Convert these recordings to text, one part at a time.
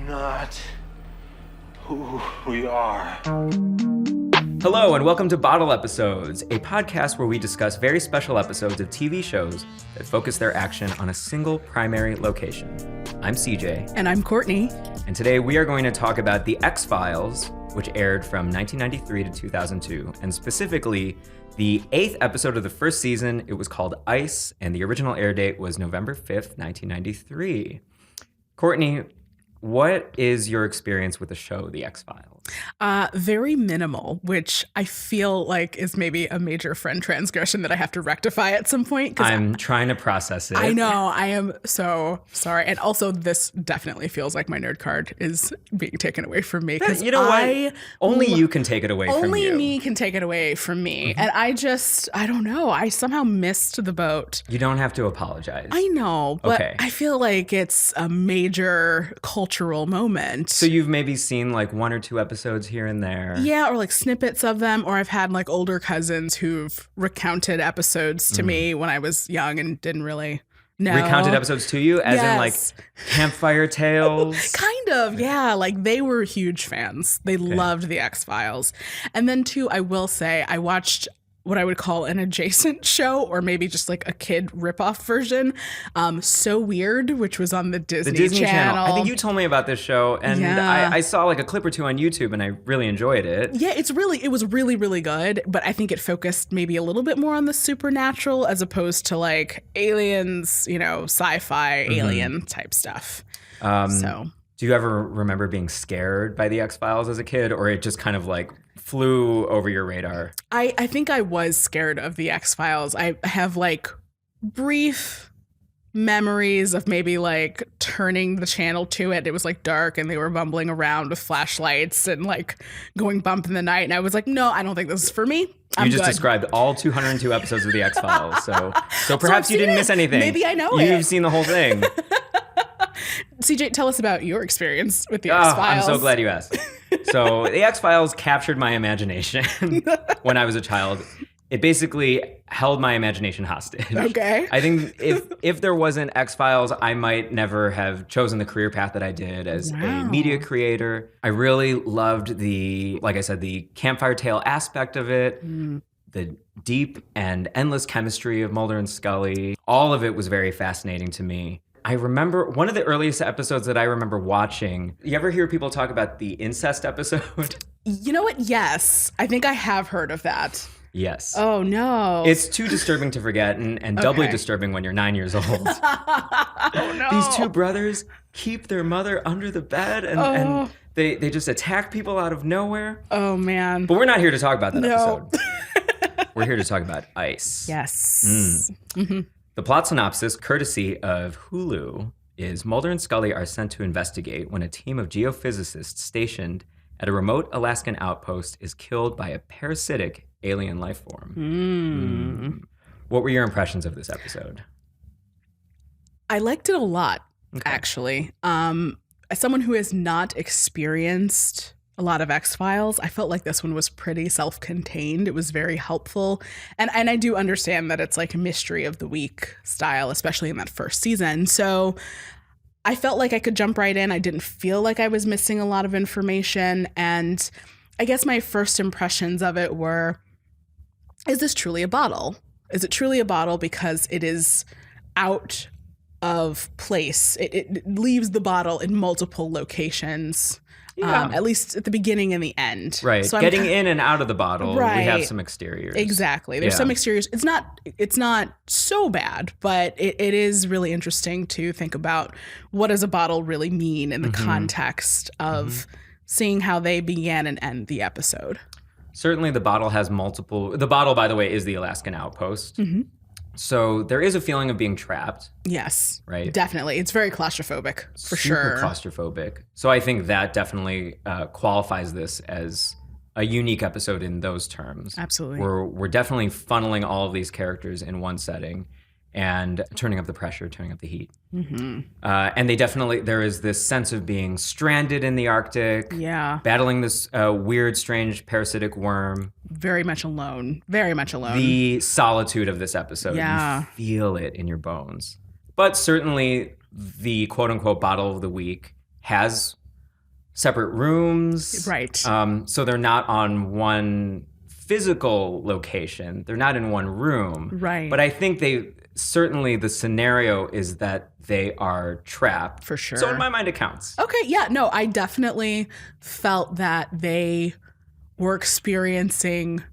not who we are. Hello and welcome to Bottle Episodes, a podcast where we discuss very special episodes of TV shows that focus their action on a single primary location. I'm CJ. And I'm Courtney. And today we are going to talk about The X-Files, which aired from 1993 to 2002, and specifically the 8th episode of the first season. It was called Ice, and the original air date was November 5th, 1993. Courtney, what is your experience with the show, The X-Files? Very minimal, which I feel like is maybe a major friend transgression that I have to rectify at some point. I'm trying to process it. I know. I am so sorry. And also, this definitely feels like my nerd card is being taken away from me. You know what? Only you can take it away from you. Only me can take it away from me. Mm-hmm. And I don't know. I somehow missed the boat. You don't have to apologize. I know, but okay. I feel like it's a major cultural moment. So you've maybe seen like one or two episodes here and there. Yeah, or like snippets of them, or I've had like older cousins who've recounted episodes to me when I was young and didn't really know. Recounted episodes to you? As in like campfire tales? Kind of, yeah. Like they were huge fans. They loved The X-Files. And then too, I will say, I watched what I would call an adjacent show, or maybe just like a kid ripoff version. So Weird, which was on the Disney Channel. I think you told me about this show, and I saw like a clip or two on YouTube, and I really enjoyed it. Yeah, it was really, really good, but I think it focused maybe a little bit more on the supernatural as opposed to like aliens, you know, sci-fi alien type stuff. Do you ever remember being scared by The X-Files as a kid, or it just kind of like flew over your radar? I think I was scared of The X-Files. I have like brief memories of maybe like turning the channel to it. It was like dark and they were bumbling around with flashlights and like going bump in the night. And I was like, no, I don't think this is for me. You just described all 202 episodes of The X-Files. So perhaps you didn't miss anything. Maybe I know it. You've seen the whole thing. CJ, tell us about your experience with The X-Files. I'm so glad you asked. So The X-Files captured my imagination when I was a child. It basically held my imagination hostage. Okay. I think if there wasn't X-Files, I might never have chosen the career path that I did as a media creator. I really loved like I said, the campfire tale aspect of it. The deep and endless chemistry of Mulder and Scully. All of it was very fascinating to me. I remember one of the earliest episodes that I remember watching. You ever hear people talk about the incest episode? You know what? Yes. I think I have heard of that. Yes. Oh, no. It's too disturbing to forget and doubly disturbing when you're 9 years old. Oh, no. These two brothers keep their mother under the bed and they just attack people out of nowhere. Oh, man. But we're not here to talk about that episode. We're here to talk about Ice. Yes. Mm-hmm. The plot synopsis, courtesy of Hulu, is Mulder and Scully are sent to investigate when a team of geophysicists stationed at a remote Alaskan outpost is killed by a parasitic alien life form. What were your impressions of this episode? I liked it a lot, actually. As someone who has not experienced a lot of X-Files, I felt like this one was pretty self-contained. It was very helpful. And I do understand that it's like a mystery of the week style, especially in that first season. So I felt like I could jump right in. I didn't feel like I was missing a lot of information. And I guess my first impressions of it were, is this truly a bottle? Is it truly a bottle because it is out of place? It leaves the bottle in multiple locations. At least at the beginning and the end. Right. So getting in and out of the bottle, we have some exteriors. Exactly. There's some exteriors. It's not so bad, but it is really interesting to think about what does a bottle really mean in the context of seeing how they began and end the episode. Certainly the bottle has multiple. The bottle, by the way, is the Alaskan outpost. So there is a feeling of being trapped. Yes. Right? Definitely. It's very claustrophobic, for sure. Super claustrophobic. So I think that definitely qualifies this as a unique episode in those terms. Absolutely. We're definitely funneling all of these characters in one setting and turning up the pressure, turning up the heat. And there is this sense of being stranded in the Arctic. Yeah. Battling this weird, strange, parasitic worm. Very much alone. Very much alone. The solitude of this episode. Yeah. You feel it in your bones. But certainly the quote-unquote bottle of the week has separate rooms. Right. So they're not on one physical location. They're not in one room. Right. But I think certainly the scenario is that they are trapped. For sure. So in my mind, it counts. Okay, yeah, no, I definitely felt that they were experiencing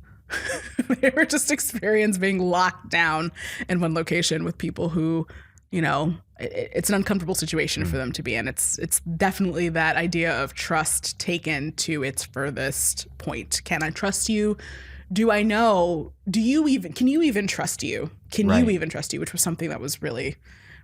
being locked down in one location with people who, it's an uncomfortable situation for them to be in. It's definitely that idea of trust taken to its furthest point. Can I trust you? Do I know? Can you even trust you? Right. You even trust you? Which was something that was really,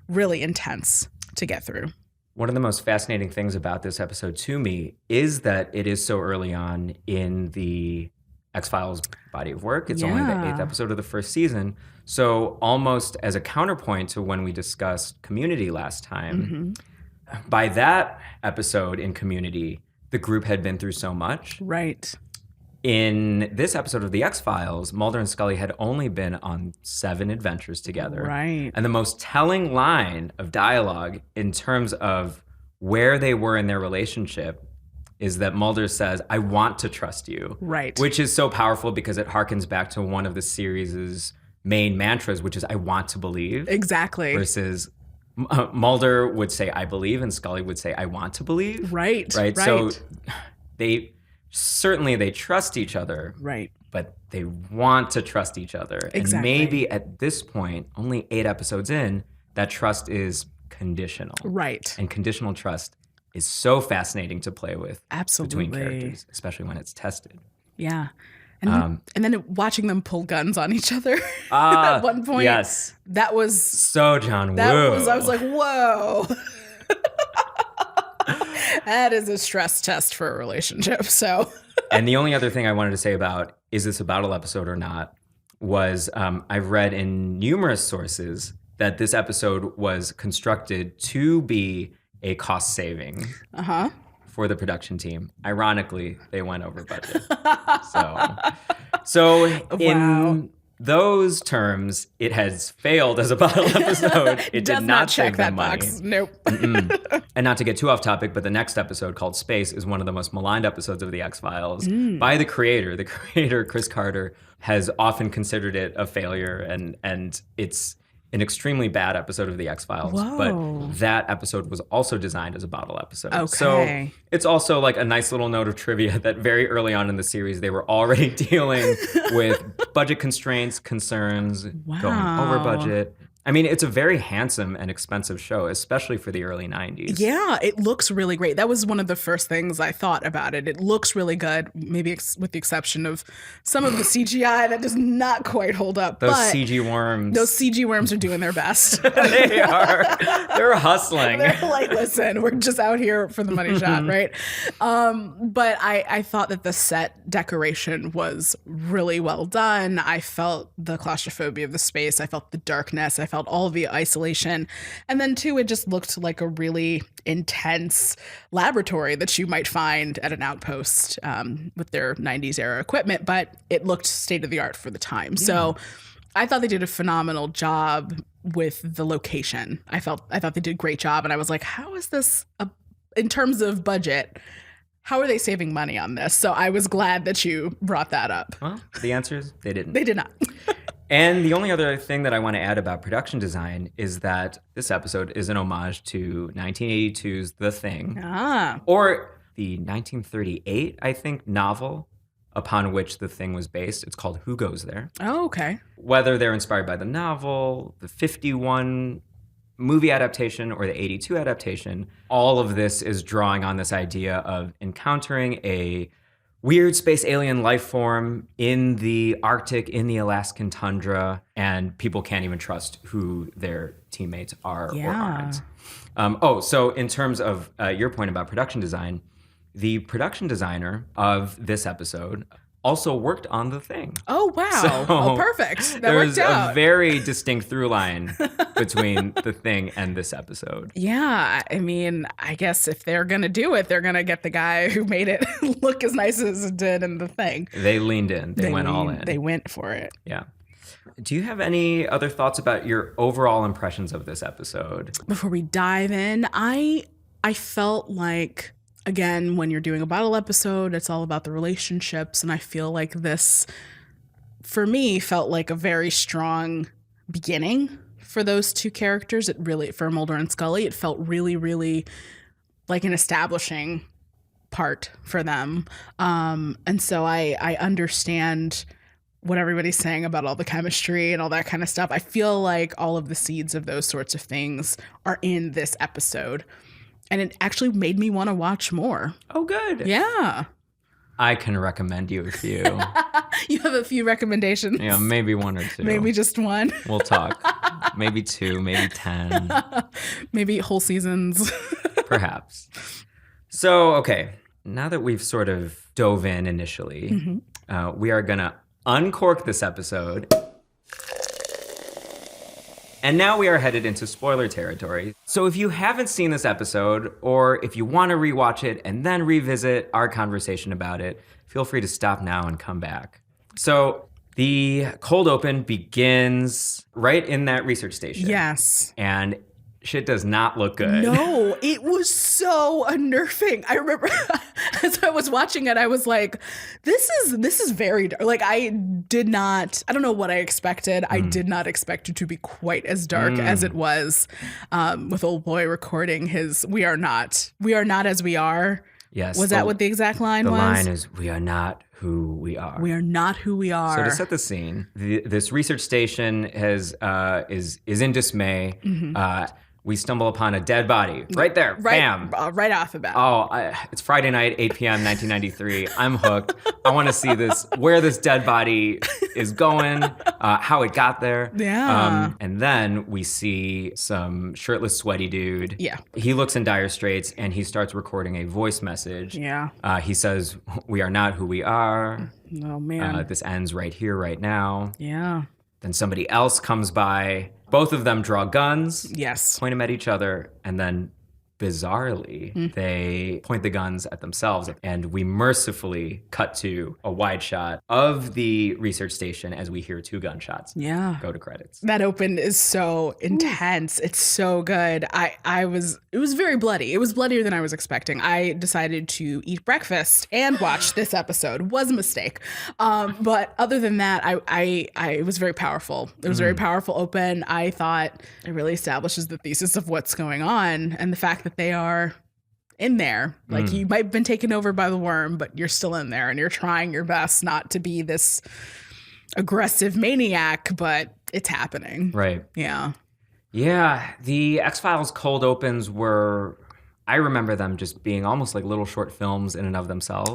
really intense to get through. One of the most fascinating things about this episode to me is that it is so early on in the X-Files body of work. It's only the 8th episode of the first season. So almost as a counterpoint to when we discussed Community last time, by that episode in Community, the group had been through so much. Right. In this episode of The X-Files, Mulder and Scully had only been on 7 adventures together. Right. And the most telling line of dialogue in terms of where they were in their relationship is that Mulder says, "I want to trust you." Right. Which is so powerful because it harkens back to one of the series' main mantras, which is, "I want to believe." Exactly. Versus Mulder would say, "I believe," and Scully would say, "I want to believe." Right. So they trust each other. Right. But they want to trust each other. Exactly. And maybe at this point, only 8 episodes in, that trust is conditional. Right. And conditional trust is so fascinating to play with. Absolutely. Between characters, especially when it's tested. Yeah. And then watching them pull guns on each other at one point. Yes. That was so John Woo. I was like, whoa. That is a stress test for a relationship. So And the only other thing I wanted to say about, is this a battle episode or not, was I've read in numerous sources that this episode was constructed to be a cost saving for the production team. Ironically, they went over budget. So in those terms, it has failed as a battle episode. It did not check save them that money. box. Nope. And not to get too off topic, but the next episode called Space is one of the most maligned episodes of The X-Files by the creator. The creator, Chris Carter, has often considered it a failure, and it's an extremely bad episode of The X-Files. Whoa. But that episode was also designed as a bottle episode. Okay. So it's also like a nice little note of trivia that very early on in the series, they were already dealing with budget constraints, concerns, going over budget. I mean, it's a very handsome and expensive show, especially for the early 90s. Yeah, it looks really great. That was one of the first things I thought about it. It looks really good, maybe with the exception of some of the CGI that does not quite hold up. Those but CG worms. Those CG worms are doing their best. They are. They're hustling. They're like, listen, we're just out here for the money shot, right? But I thought that the set decoration was really well done. I felt the claustrophobia of the space. I felt the darkness. I felt all the isolation. And then too, it just looked like a really intense laboratory that you might find at an outpost with their 90s era equipment, but it looked state of the art for the time. Yeah. So I thought they did a phenomenal job with the location. I thought they did a great job. And I was like, how is this, in terms of budget, how are they saving money on this? So I was glad that you brought that up. Well, the answer is they didn't. They did not. And the only other thing that I want to add about production design is that this episode is an homage to 1982's The Thing, or the 1938, I think, novel upon which The Thing was based. It's called Who Goes There? Oh, okay. Whether they're inspired by the novel, the 51 movie adaptation, or the 82 adaptation, all of this is drawing on this idea of encountering a weird space alien life form in the Arctic, in the Alaskan tundra, and people can't even trust who their teammates are or aren't. So in terms of your point about production design, the production designer of this episode also worked on The Thing. Oh, wow. So perfect. That there's worked out. a very distinct through line between The Thing and this episode. Yeah, I mean, I guess if they're going to do it, they're going to get the guy who made it look as nice as it did in The Thing. They leaned in. They went all in. They went for it. Yeah. Do you have any other thoughts about your overall impressions of this episode? Before we dive in, I felt like again, when you're doing a bottle episode, it's all about the relationships. And I feel like this, for me, felt like a very strong beginning for those two characters. It really, for Mulder and Scully, it felt really, really like an establishing part for them. And so I understand what everybody's saying about all the chemistry and all that kind of stuff. I feel like all of the seeds of those sorts of things are in this episode. And it actually made me want to watch more. Oh, good. Yeah. I can recommend you a few. You have a few recommendations? Yeah, maybe one or two. Maybe just one. We'll talk. Maybe 2, maybe 10. Maybe whole seasons. Perhaps. So, okay. Now that we've sort of dove in initially, we are going to uncork this episode. And now we are headed into spoiler territory. So if you haven't seen this episode, or if you want to rewatch it and then revisit our conversation about it, feel free to stop now and come back. So the cold open begins right in that research station. Yes. And shit does not look good. No, it was so unnerving. I remember as I was watching it, I was like, this is very dark. Like I don't know what I expected. I did not expect it to be quite as dark as it was, with old boy recording his, we are not as we are. Yes. Was that what the exact line was? The line is, we are not who we are. We are not who we are. So to set the scene, this research station is in dismay. We stumble upon a dead body right there. Bam. Right off the bat. Oh, it's Friday night, 8 p.m., 1993. I'm hooked. I want to see where this dead body is going, how it got there. Yeah. And then we see some shirtless, sweaty dude. Yeah. He looks in dire straits and he starts recording a voice message. Yeah. He says, we are not who we are. Oh, man. This ends right here, right now. Yeah. Then somebody else comes by. Both of them draw guns. Yes. Point them at each other, and then bizarrely, they point the guns at themselves. And we mercifully cut to a wide shot of the research station as we hear 2 gunshots. Yeah. Go to credits. That open is so intense. It's so good. It was very bloody. It was bloodier than I was expecting. I decided to eat breakfast and watch this episode. Was a mistake. But other than that, it was very powerful. It was a very powerful open. I thought it really establishes the thesis of what's going on and the fact that they are in there. Like you might have been taken over by the worm, but you're still in there and you're trying your best not to be this aggressive maniac, but it's happening. Right. Yeah. Yeah. The X-Files cold opens I remember them just being almost like little short films in and of themselves.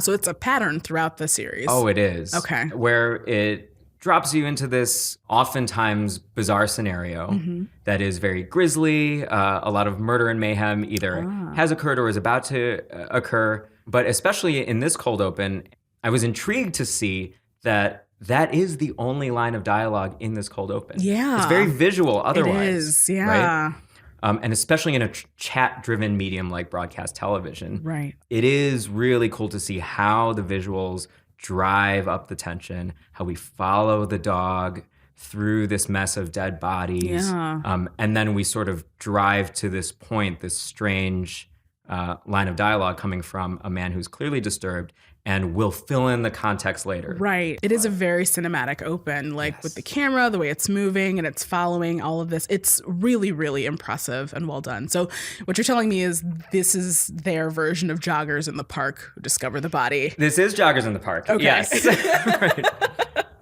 So it's a pattern throughout the series. Oh, it is. Okay. Where it drops you into this oftentimes bizarre scenario that is very grisly. A lot of murder and mayhem either has occurred or is about to occur. But especially in this cold open, I was intrigued to see that is the only line of dialogue in this cold open. Yeah. It's very visual otherwise. It is, yeah. Right? And especially in a chat-driven medium like broadcast television. Right. It is really cool to see how the visuals drive up the tension, how we follow the dog through this mess of dead bodies. Yeah. And then we sort of drive to this point, this strange line of dialogue coming from a man who's clearly disturbed, and we'll fill in the context later. Right. It is a very cinematic open, like with the camera, the way it's moving and it's following all of this. It's really, really impressive and well done. So what you're telling me is this is their version of joggers in the park who discover the body. This is Joggers in the Park. Okay. Yes.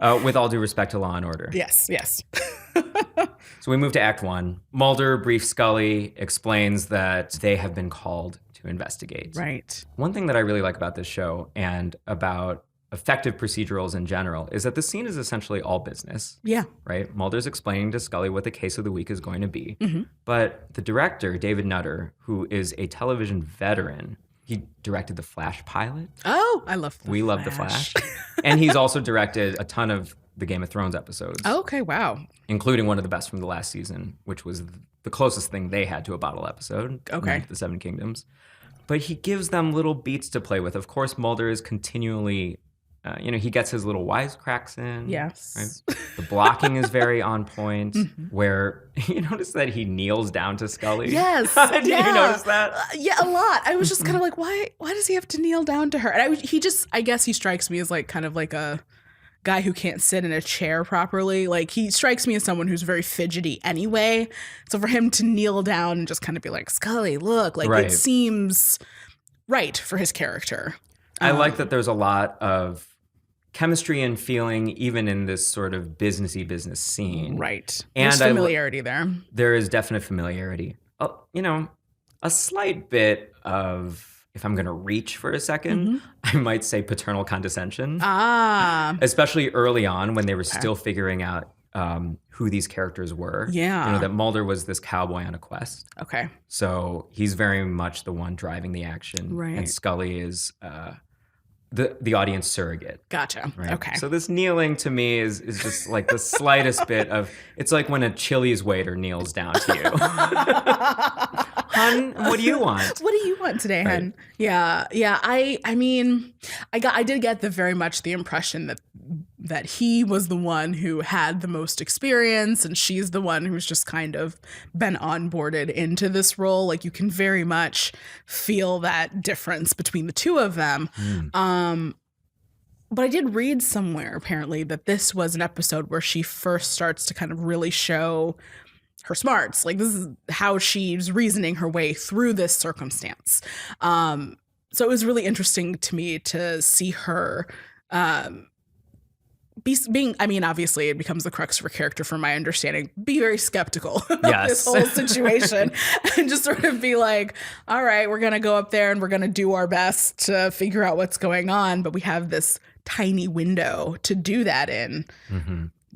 Right. With all due respect to Law and Order. Yes. So we move to Act 1. Mulder briefs Scully, explains that they have been called to investigate. Right. One thing that I really like about this show and about effective procedurals in general is that the scene is essentially all business. Yeah. Right? Mulder's explaining to Scully what the case of the week is going to be. But the director, David Nutter, who is a television veteran, he directed the Flash pilot. Oh, I love the We love the Flash. And he's also directed a ton of the Game of Thrones episodes. Oh, okay, wow. Including one of the best from the last season, which was the closest thing they had to a bottle episode. Okay. The Seven Kingdoms. But he gives them little beats to play with. Of course, Mulder is continually he gets his little wisecracks in. Yes. Right? The blocking is very on point, where you notice that he kneels down to Scully. Yes. Did you notice that? Yeah, a lot. I was just kind of like, why does he have to kneel down to her? And I guess he strikes me as like kind of like a guy who can't sit in a chair properly. Like, he strikes me as someone who's very fidgety anyway. So for him to kneel down and just kind of be like, Scully, look, like it seems right for his character. I like that there's a lot of chemistry and feeling even in this sort of business scene. Right. And there's familiarity there. There is definite familiarity. A slight bit of, if I'm going to reach for a second, I might say paternal condescension. Especially early on when they were still figuring out who these characters were. Yeah. That Mulder was this cowboy on a quest. Okay. So he's very much the one driving the action. Right. And Scully is the audience surrogate. Gotcha. Right? Okay. So this kneeling to me is just like the slightest bit of, it's like when a Chili's waiter kneels down to you. Hun, what do you want? What do you want today, hun? Yeah. I mean, I did get very much the impression that he was the one who had the most experience, and she's the one who's just kind of been onboarded into this role. Like, you can very much feel that difference between the two of them. But I did read somewhere, apparently, that this was an episode where she first starts to kind of really show her smarts. Like, this is how she's reasoning her way through this circumstance. So it was really interesting to me to see her being, I mean, obviously it becomes the crux of her character from my understanding, be very skeptical about this whole situation and just sort of be like, all right, we're going to go up there and we're going to do our best to figure out what's going on. But we have this tiny window to do that in.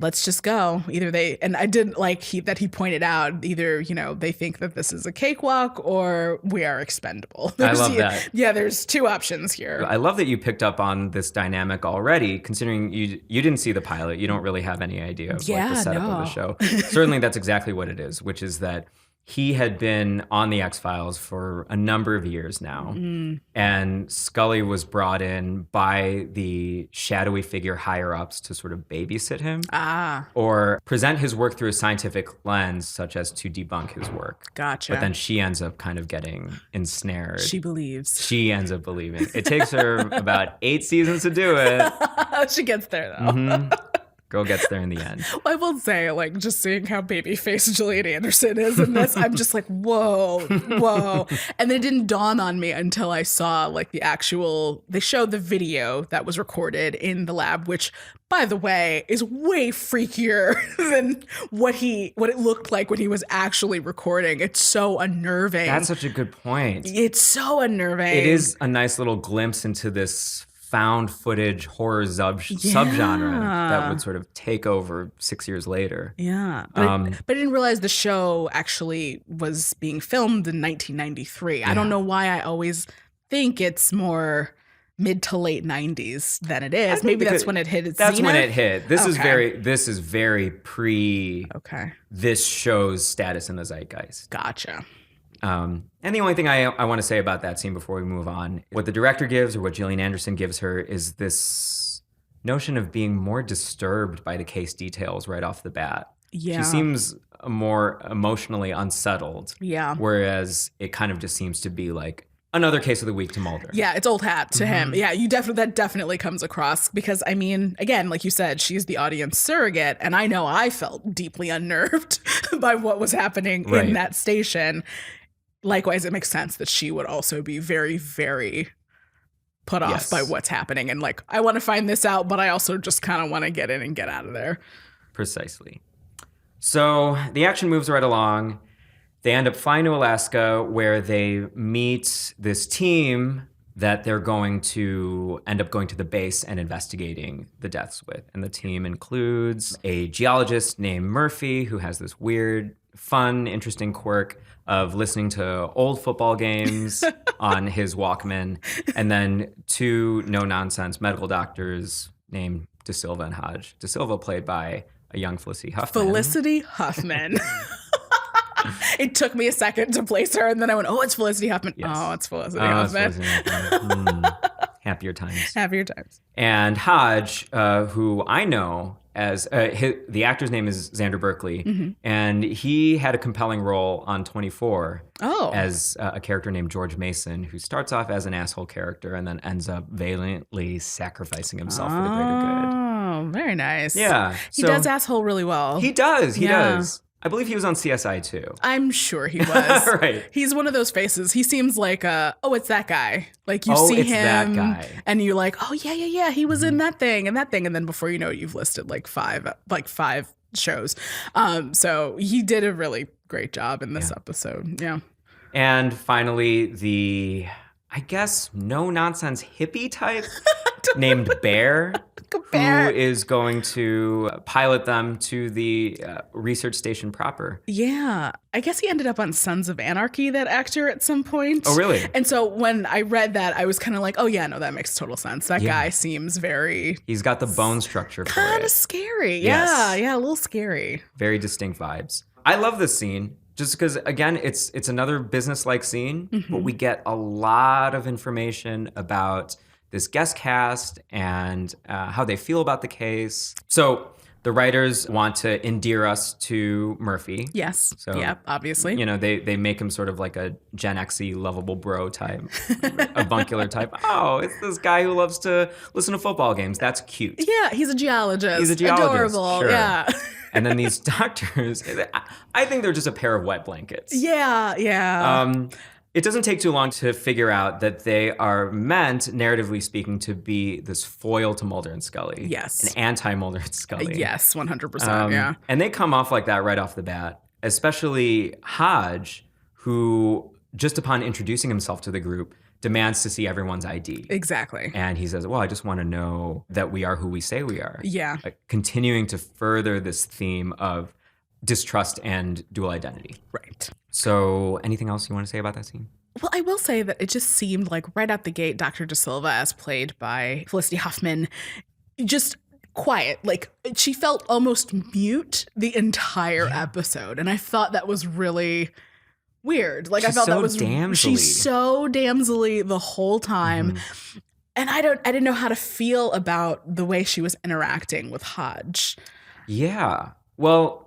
Let's just go. Either and I did like that he pointed out, either, they think that this is a cakewalk or we are expendable. I love that. Yeah, there's two options here. I love that you picked up on this dynamic already, considering you didn't see the pilot. You don't really have any idea of the setup of the show. Certainly that's exactly what it is, which is that he had been on the X-Files for a number of years now, and Scully was brought in by the shadowy figure higher-ups to sort of babysit him or present his work through a scientific lens, such as to debunk his work. Gotcha. But then she ends up kind of getting ensnared. She believes. She ends up believing. It takes her about 8 seasons to do it. She gets there, though. Girl gets there in the end. I will say, like, just seeing how babyface Gillian Anderson is in this, I'm just like, whoa. And it didn't dawn on me until I saw, like, they showed the video that was recorded in the lab, which, by the way, is way freakier than what it looked like when he was actually recording. It's so unnerving. That's such a good point. It's so unnerving. It is a nice little glimpse into this found footage horror subgenre that would sort of take over 6 years later. Yeah. But I didn't realize the show actually was being filmed in 1993. I don't know why I always think it's more mid to late 90s than it is. Maybe that's when it hit its zenith. That's when it hit. This is very pre this show's status in the zeitgeist. Gotcha. And the only thing I want to say about that scene before we move on, what the director gives or what Gillian Anderson gives her is this notion of being more disturbed by the case details right off the bat. Yeah. She seems more emotionally unsettled. Yeah. Whereas it kind of just seems to be like another case of the week to Mulder. Yeah, it's old hat to him. Yeah, that definitely comes across because, I mean, again, like you said, she's the audience surrogate, and I know I felt deeply unnerved by what was happening in that station. Likewise, it makes sense that she would also be very, very put off by what's happening. And like, I want to find this out, but I also just kind of want to get in and get out of there. Precisely. So the action moves right along. They end up flying to Alaska where they meet this team that they're going to end up going to the base and investigating the deaths with. And the team includes a geologist named Murphy who has this weird, fun, interesting quirk of listening to old football games on his Walkman, and then 2 no-nonsense medical doctors named De Silva and Hodge. De Silva played by a young Felicity Huffman. Felicity Huffman. It took me a second to place her, and then I went, oh, it's Felicity Huffman. Yes. Oh, it's Felicity Huffman. It's Felicity Huffman. Happier times. Happier times. And Hodge, who I know as the actor's name is Xander Berkeley, and he had a compelling role on 24 as a character named George Mason, who starts off as an asshole character and then ends up valiantly sacrificing himself for the greater good. Oh, very nice. Yeah. He does asshole really well. He does. He does. I believe he was on CSI too. I'm sure he was. Right. He's one of those faces. He seems like, it's that guy. Like you see it's him that guy. and you're like, oh, yeah. He was in that thing. And then before you know it, you've listed like five shows. So he did a really great job in this episode. Yeah. And finally, the, I guess, no-nonsense hippie type named Bear. Who is going to pilot them to the research station proper. Yeah. I guess he ended up on Sons of Anarchy, that actor, at some point. Oh, really? And so when I read that, I was kind of like, oh, yeah, no, that makes total sense. That guy seems very... He's got the bone structure for it. Kind of scary. Yes. Yeah, a little scary. Very distinct vibes. I love this scene. Just because, again, it's another business-like scene, but we get a lot of information about this guest cast and how they feel about the case. So the writers want to endear us to Murphy. Yes. So, obviously. You know, they make him sort of like a Gen X-y lovable bro type, avuncular type. Oh, it's this guy who loves to listen to football games. That's cute. Yeah, he's a geologist. He's a geologist. Adorable. Sure. Yeah. And then these doctors, I think they're just a pair of wet blankets. Yeah. It doesn't take too long to figure out that they are meant, narratively speaking, to be this foil to Mulder and Scully. Yes. An anti-Mulder and Scully. Yes, 100%. Yeah. And they come off like that right off the bat, especially Hodge, who, just upon introducing himself to the group, demands to see everyone's ID. Exactly. And he says, well, I just want to know that we are who we say we are. Yeah. Continuing to further this theme of distrust and dual identity. Right. So anything else you want to say about that scene? Well, I will say that it just seemed like right out the gate, Dr. De Silva, as played by Felicity Huffman, just quiet. Like she felt almost mute the entire episode. And I thought that was really weird. Like she's I felt so that was damselly. She's so damselly the whole time. And I didn't know how to feel about the way she was interacting with Hodge. Yeah. Well,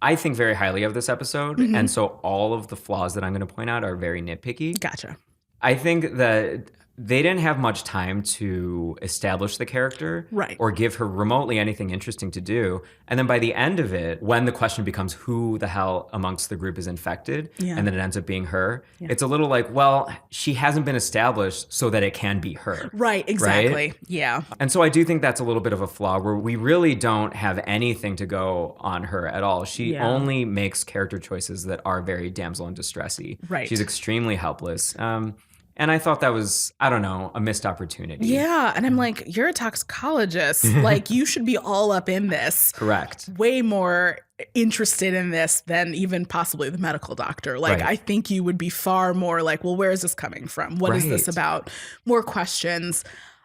I think very highly of this episode. And so all of the flaws that I'm going to point out are very nitpicky. Gotcha. I think that they didn't have much time to establish the character or give her remotely anything interesting to do. And then by the end of it, when the question becomes who the hell amongst the group is infected, and then it ends up being her, it's a little like, well, she hasn't been established so that it can be her. Right, exactly. Right? Yeah. And so I do think that's a little bit of a flaw where we really don't have anything to go on her at all. She only makes character choices that are very damsel in distress-y. Right. She's extremely helpless. And I thought that was, I don't know, a missed opportunity. Yeah. And I'm like, you're a toxicologist. Like, you should be all up in this. Correct. Way more interested in this than even possibly the medical doctor. Like, I think you would be far more like, well, where is this coming from? What is this about? More questions.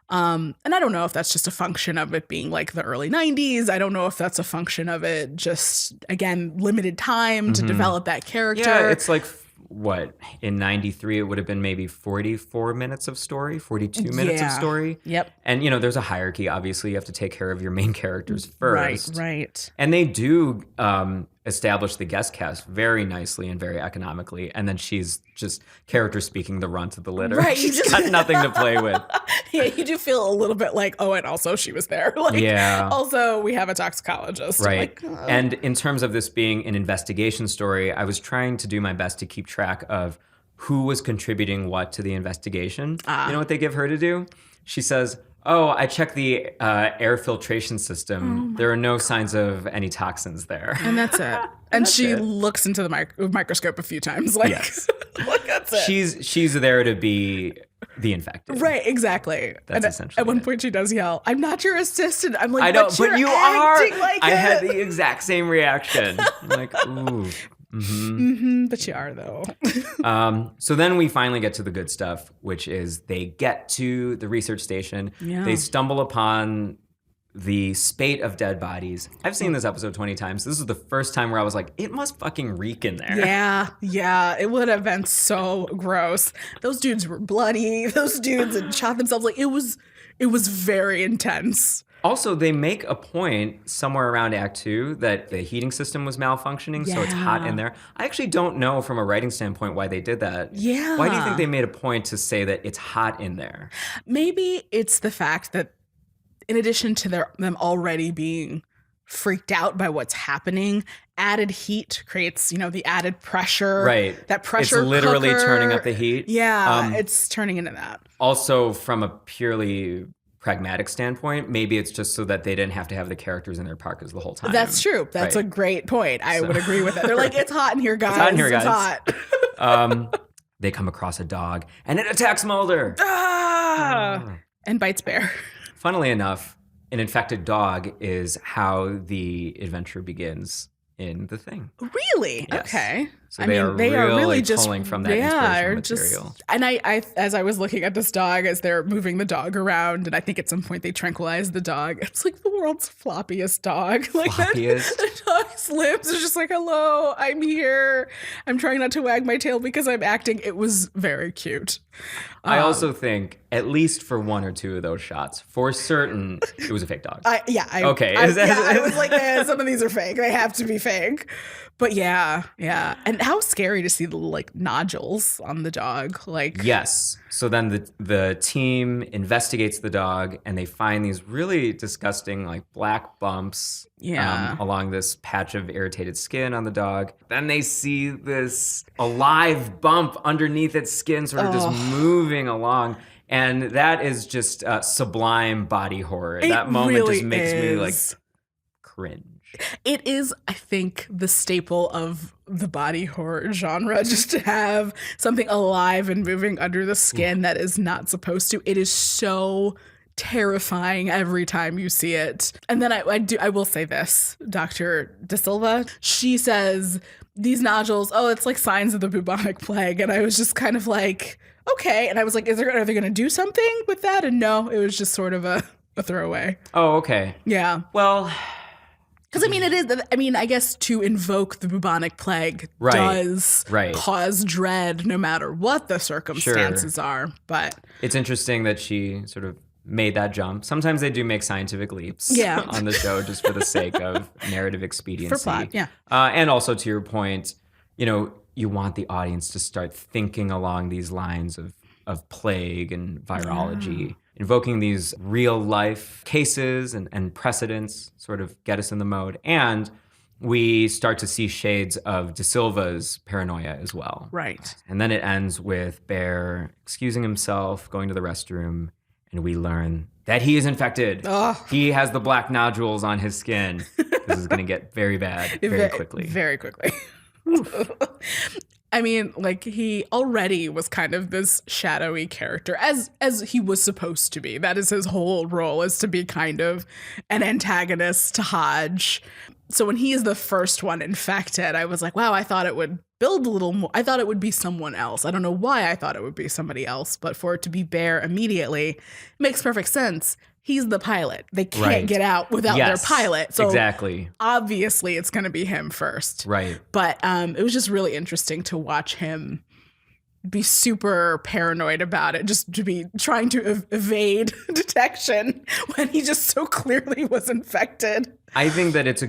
And I don't know if that's just a function of it being like the early 90s. I don't know if that's a function of it just, again, limited time to develop that character. Yeah, it's like... What, in 93, it would have been maybe 44 minutes of story, 42 minutes of story. Yep. And, you know, there's a hierarchy. Obviously, you have to take care of your main characters first. Right. And they do establish the guest cast very nicely and very economically. And then she's just character speaking the runt of the litter. Right. She's got nothing to play with. Yeah, you do feel a little bit like, oh, and also she was there. Like, also, we have a toxicologist. Right. Like, And in terms of this being an investigation story, I was trying to do my best to keep track of who was contributing what to the investigation. You know what they give her to do? She says, oh, I checked the air filtration system. There are no signs of any toxins there. And that's it. And she looks into the microscope a few times. Like, like that's it. She's there to be the infected. Right, exactly. That's essentially at one point she does yell, I'm not your assistant. I'm like, I know, but you are. Like I had the exact same reaction. I'm like, ooh. But you are, though. So then we finally get to the good stuff, which is they get to the research station. Yeah. They stumble upon the spate of dead bodies. I've seen this episode 20 times. This is the first time where I was like, it must fucking reek in there. Yeah. It would have been so gross. Those dudes were bloody. Those dudes had shot themselves. Like, it was very intense. Also, they make a point somewhere around Act 2 that the heating system was malfunctioning, so it's hot in there. I actually don't know from a writing standpoint why they did that. Yeah. Why do you think they made a point to say that it's hot in there? Maybe it's the fact that in addition to them already being freaked out by what's happening, added heat creates, the added pressure. Right. That pressure It's literally cooker. turning up the heat. Yeah, it's turning into that. Also, from a purely pragmatic standpoint, maybe it's just so that they didn't have to have the characters in their parkas the whole time. That's true. That's a great point. I would agree with that. They're like, it's hot in here, guys. It's hot in here, guys. It's hot. They come across a dog, and it attacks Mulder. And bites Bear. Funnily enough, an infected dog is how the adventure begins in The Thing. Really? Yes. Okay. So they are really pulling from that inspirational material. And I, as I was looking at this dog as they're moving the dog around, and I think at some point they tranquilize the dog. It's like the world's floppiest dog. Like Floppiest? The dog's lips is just like, hello, I'm here. I'm trying not to wag my tail because I'm acting. It was very cute. I also think, at least for one or two of those shots, for certain, it was a fake dog. Okay. I was like, some of these are fake. They have to be fake. But yeah. And how scary to see the nodules on the dog. Yes. So then the team investigates the dog, and they find these really disgusting black bumps along this patch of irritated skin on the dog. Then they see this alive bump underneath its skin sort of just moving along. And that is just sublime body horror. That moment really just makes me cringe. It is, I think, the staple of the body horror genre, just to have something alive and moving under the skin that is not supposed to. It is so terrifying every time you see it. And then I will say this, Dr. De Silva, she says these nodules, it's like signs of the bubonic plague. And I was just kind of like, okay. And I was like, are they going to do something with that? And no, it was just sort of a throwaway. Oh, okay. Yeah. Well, because it is. I guess to invoke the bubonic plague does cause dread, no matter what the circumstances are. But it's interesting that she sort of made that jump. Sometimes they do make scientific leaps on the show just for the sake of narrative expediency. For plot, yeah. And also to your point, you want the audience to start thinking along these lines of plague and virology. Yeah. Invoking these real life cases and precedents sort of get us in the mode. And we start to see shades of De Silva's paranoia as well. Right. And then it ends with Bear excusing himself, going to the restroom, and we learn that he is infected. Oh. He has the black nodules on his skin. This is going to get very bad very quickly. Very quickly. He already was kind of this shadowy character, as he was supposed to be. That is his whole role, is to be kind of an antagonist to Hodge. So when he is the first one infected, I was like, wow, I thought it would build a little more. I thought it would be someone else. I don't know why I thought it would be somebody else, but for it to be Bear immediately makes perfect sense. He's the pilot. They can't get out without their pilot. So exactly. Obviously it's going to be him first. Right. But it was just really interesting to watch him be super paranoid about it, just to be trying to evade detection when he just so clearly was infected. I think that it's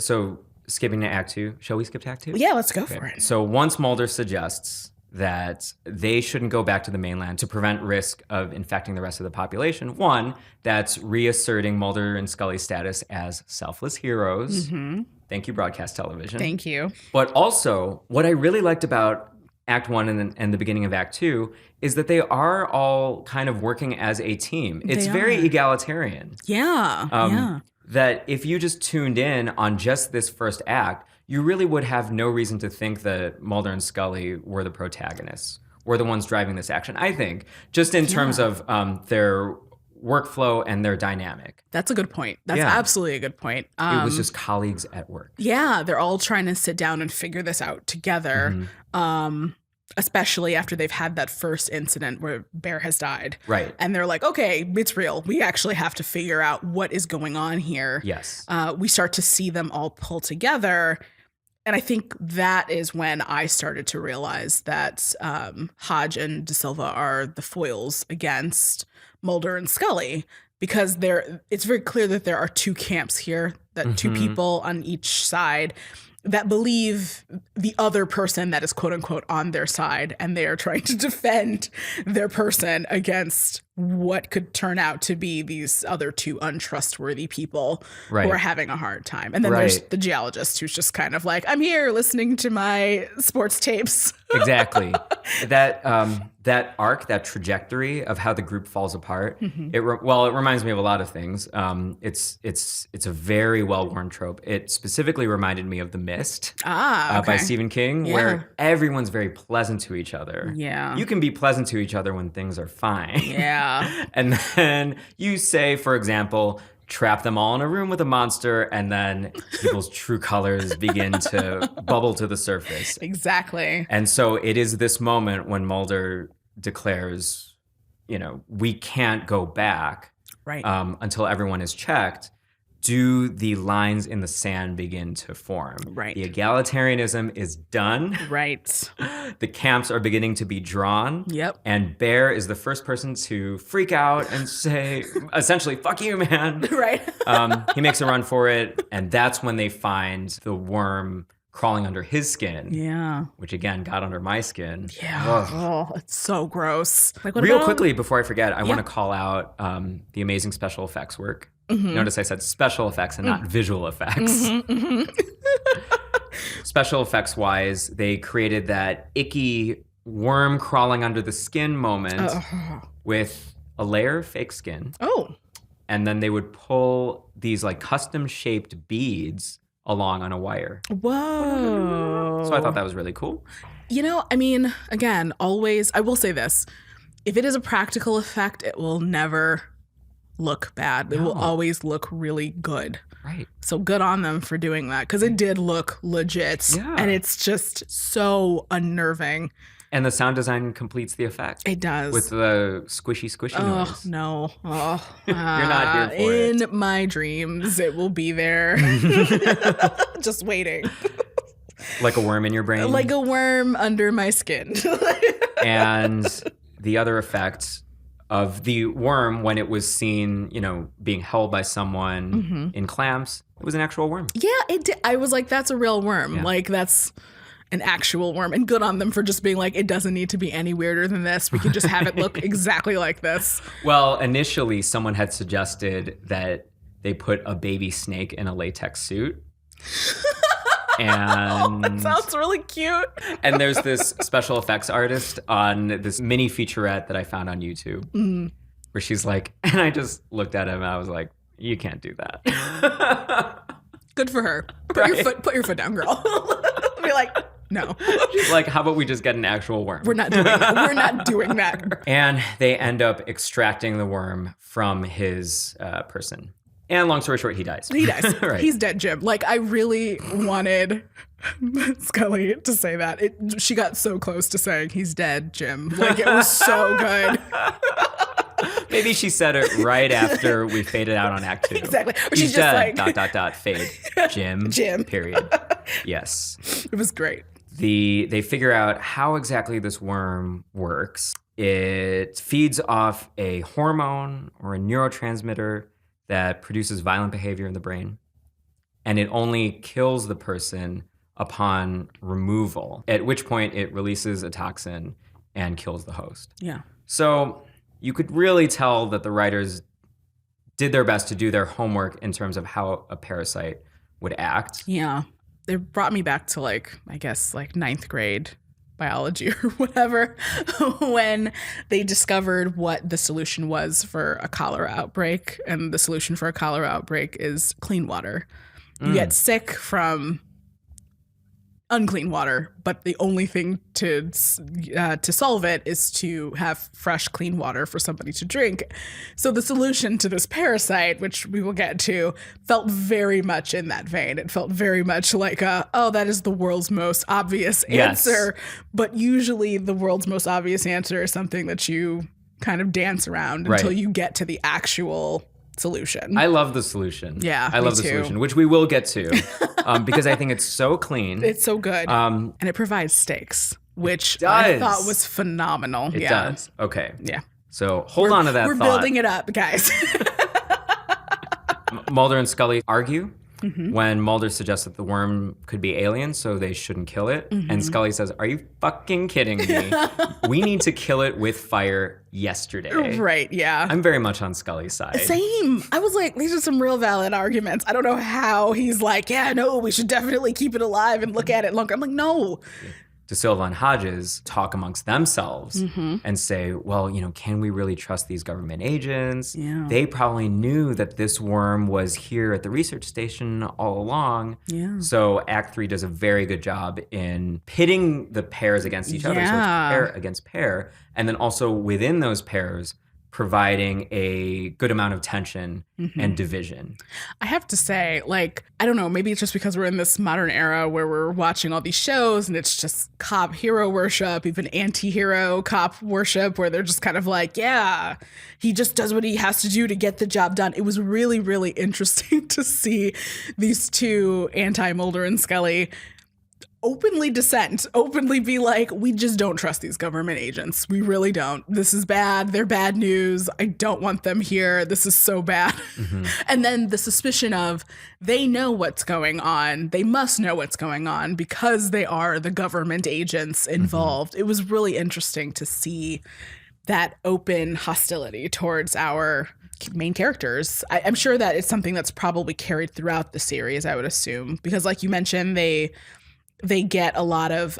so skipping to Act 2. Shall we skip to Act 2? Yeah, let's go for it. So once Mulder suggests that they shouldn't go back to the mainland to prevent risk of infecting the rest of the population. One, that's reasserting Mulder and Scully's status as selfless heroes. Mm-hmm. Thank you, broadcast television. Thank you. But also, what I really liked about Act 1 and the beginning of Act 2 is that they are all kind of working as a team. It's very egalitarian. Yeah. That if you just tuned in on just this first act, you really would have no reason to think that Mulder and Scully were the protagonists, were the ones driving this action. I think, just in terms of their workflow and their dynamic. That's a good point. That's absolutely a good point. It was just colleagues at work. Yeah, they're all trying to sit down and figure this out together. Mm-hmm. especially after they've had that first incident where Bear has died. Right. And they're like, okay, it's real. We actually have to figure out what is going on here. Yes. We start to see them all pull together. And I think that is when I started to realize that Hodge and De Silva are the foils against Mulder and Scully, because it's very clear that there are two camps here, that two people on each side that believe the other person that is quote unquote on their side, and they are trying to defend their person against what could turn out to be these other two untrustworthy people who are having a hard time. And then there's the geologist who's just kind of like, I'm here listening to my sports tapes. Exactly. That arc, that trajectory of how the group falls apart, it reminds me of a lot of things. It's a very well-worn trope. It specifically reminded me of The Mist by Stephen King, where everyone's very pleasant to each other. Yeah. You can be pleasant to each other when things are fine. Yeah. And then you say, for example, trap them all in a room with a monster, and then people's true colors begin to bubble to the surface. Exactly. And so it is this moment when Mulder declares, we can't go back until everyone is checked. Do the lines in the sand begin to form? Right. The egalitarianism is done. Right. The camps are beginning to be drawn. Yep. And Bear is the first person to freak out and say, essentially, fuck you, man. Right. He makes a run for it. And that's when they find the worm crawling under his skin. Yeah. Which, again, got under my skin. Yeah. Oh, it's so gross. Like, Real quickly, before I forget, I want to call out the amazing special effects work. Notice I said special effects and not visual effects. Special effects wise, they created that icky worm crawling under the skin moment with a layer of fake skin. Oh. And then they would pull these like custom shaped beads along on a wire. Whoa. So I thought that was really cool. Again, always, I will say this. If it is a practical effect, it will never look bad. It will always look really good. Right. So good on them for doing that, because it did look legit. Yeah. And it's just so unnerving. And the sound design completes the effect. It does. With the squishy noise. Oh, no. Oh, you're not here for it. In my dreams, it will be there. Just waiting. Like a worm in your brain? Like a worm under my skin. And the other effect of the worm, when it was seen, being held by someone in clamps, it was an actual worm. Yeah, it did. I was like, that's a real worm. Yeah. Like, that's an actual worm. And good on them for just being like, it doesn't need to be any weirder than this. We can just have it look exactly like this. Well, initially, someone had suggested that they put a baby snake in a latex suit. And that sounds really cute. And there's this special effects artist on this mini featurette that I found on YouTube where she's like, and I just looked at him and I was like, you can't do that. Good for her. Put your foot down, girl. Be like, no. She's like, how about we just get an actual worm? We're not doing that. We're not doing that. And they end up extracting the worm from his person. And long story short, he dies. He dies. Right. He's dead, Jim. Like, I really wanted Scully to say that. She got so close to saying, he's dead, Jim. Like, it was so good. Maybe she said it right after we faded out on Act 2. Exactly. Or he's she's dead, just like... ... fade. Jim. Period. Yes. It was great. They figure out how exactly this worm works. It feeds off a hormone or a neurotransmitter that produces violent behavior in the brain. And it only kills the person upon removal, at which point it releases a toxin and kills the host. Yeah. So you could really tell that the writers did their best to do their homework in terms of how a parasite would act. Yeah. It brought me back to I guess ninth grade biology or whatever, when they discovered what the solution was for a cholera outbreak. And the solution for a cholera outbreak is clean water. You get sick from unclean water, but the only thing to solve it is to have fresh, clean water for somebody to drink. So the solution to this parasite, which we will get to, felt very much in that vein. It felt very much like, that is the world's most obvious answer. But usually the world's most obvious answer is something that you kind of dance around until you get to the actual solution. I love the solution. Yeah, I love the solution, which we will get to because I think it's so clean. It's so good. And it provides stakes, which I I thought was phenomenal. It does. Okay. Yeah. So hold on to that We're thought. building it up, guys. Mulder and Scully argue when Mulder suggests that the worm could be alien, so they shouldn't kill it. And Scully says, "Are you fucking kidding me? We need to kill it with fire yesterday." Right, yeah. I'm very much on Scully's side. Same. I was like, these are some real valid arguments. I don't know how he's like, yeah, no, we should definitely keep it alive and look at it longer. I'm like, no. De Silva and Hodges talk amongst themselves and say, well, can we really trust these government agents? Yeah. They probably knew that this worm was here at the research station all along. Yeah. So Act 3 does a very good job in pitting the pairs against each other. So it's pair against pair. And then also within those pairs, providing a good amount of tension and division. I have to say, I don't know, maybe it's just because we're in this modern era where we're watching all these shows and it's just cop hero worship, even anti-hero cop worship, where they're just kind of like, yeah, he just does what he has to do to get the job done. It was really, really interesting to see these two anti-Mulder and Scully openly dissent, openly be like, we just don't trust these government agents. We really don't. This is bad. They're bad news. I don't want them here. This is so bad. And then the suspicion of they know what's going on. They must know what's going on because they are the government agents involved. It was really interesting to see that open hostility towards our main characters. I'm sure that it's something that's probably carried throughout the series, I would assume, because like you mentioned, they get a lot of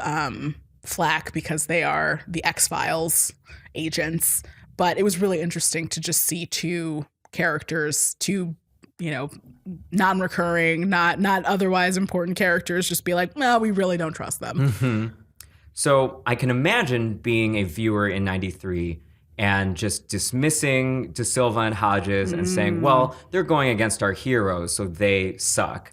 flack because they are the X-Files agents. But it was really interesting to just see two characters, non-recurring, not otherwise important characters, just be like, no, we really don't trust them. So I can imagine being a viewer in 93 and just dismissing De Silva and Hodges and saying, well, they're going against our heroes, so they suck.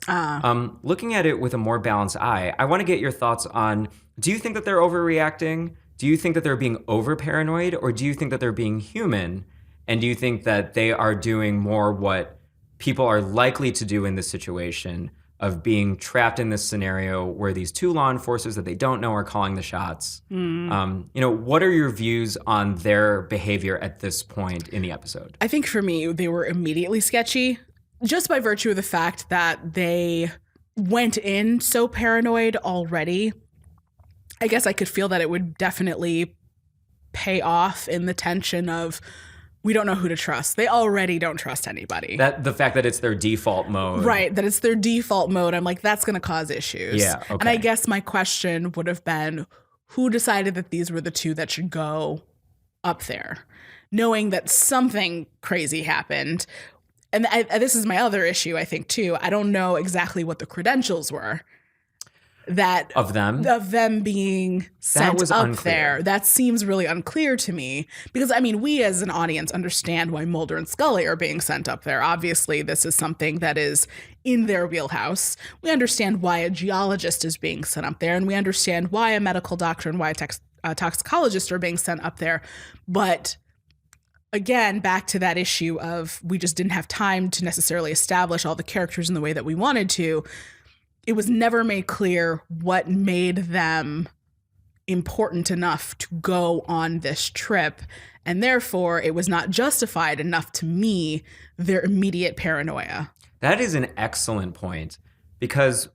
Looking at it with a more balanced eye, I want to get your thoughts on, do you think that they're overreacting? Do you think that they're being over-paranoid? Or do you think that they're being human? And do you think that they are doing more what people are likely to do in this situation of being trapped in this scenario where these two law enforcers that they don't know are calling the shots? What are your views on their behavior at this point in the episode? I think for me, they were immediately sketchy, just by virtue of the fact that they went in so paranoid already. I guess I could feel that it would definitely pay off in the tension of, we don't know who to trust. They already don't trust anybody. The fact that it's their default mode. Right, that it's their default mode. I'm like, that's going to cause issues. Yeah, okay. And I guess my question would have been, who decided that these were the two that should go up there? Knowing that something crazy happened. And this is my other issue, I think, too. I don't know exactly what the credentials were. Of them being sent up unclear. there. That seems really unclear to me because, we as an audience understand why Mulder and Scully are being sent up there. Obviously, this is something that is in their wheelhouse. We understand why a geologist is being sent up there, and we understand why a medical doctor and why a toxicologist are being sent up there. But again, back to that issue of we just didn't have time to necessarily establish all the characters in the way that we wanted to. It was never made clear what made them important enough to go on this trip. And therefore, it was not justified enough to me, their immediate paranoia. That is an excellent point. Because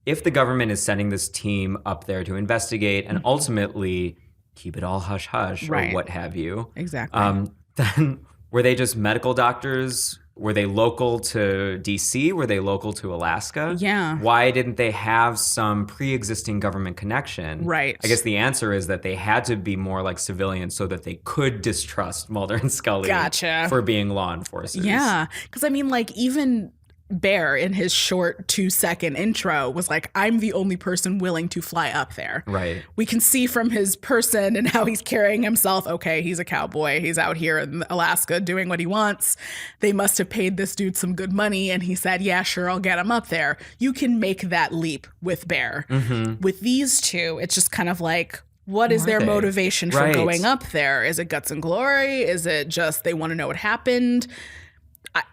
if the government is sending this team up there to investigate and ultimately keep it all hush-hush or what have you. Exactly. Then were they just medical doctors? Were they local to DC? Were they local to Alaska? Yeah. Why didn't they have some pre-existing government connection? Right. I guess the answer is that they had to be more like civilians so that they could distrust Mulder and Scully Gotcha. for being law enforcers. Yeah. Because even Bear, in his short 2-second intro, was like, I'm the only person willing to fly up there. Right. We can see from his person and how he's carrying himself, okay, he's a cowboy. He's out here in Alaska doing what he wants. They must have paid this dude some good money. And he said, yeah, sure, I'll get him up there. You can make that leap with Bear. With these two, it's just kind of like, what is their motivation for going up there? Is it guts and glory? Is it just they want to know what happened?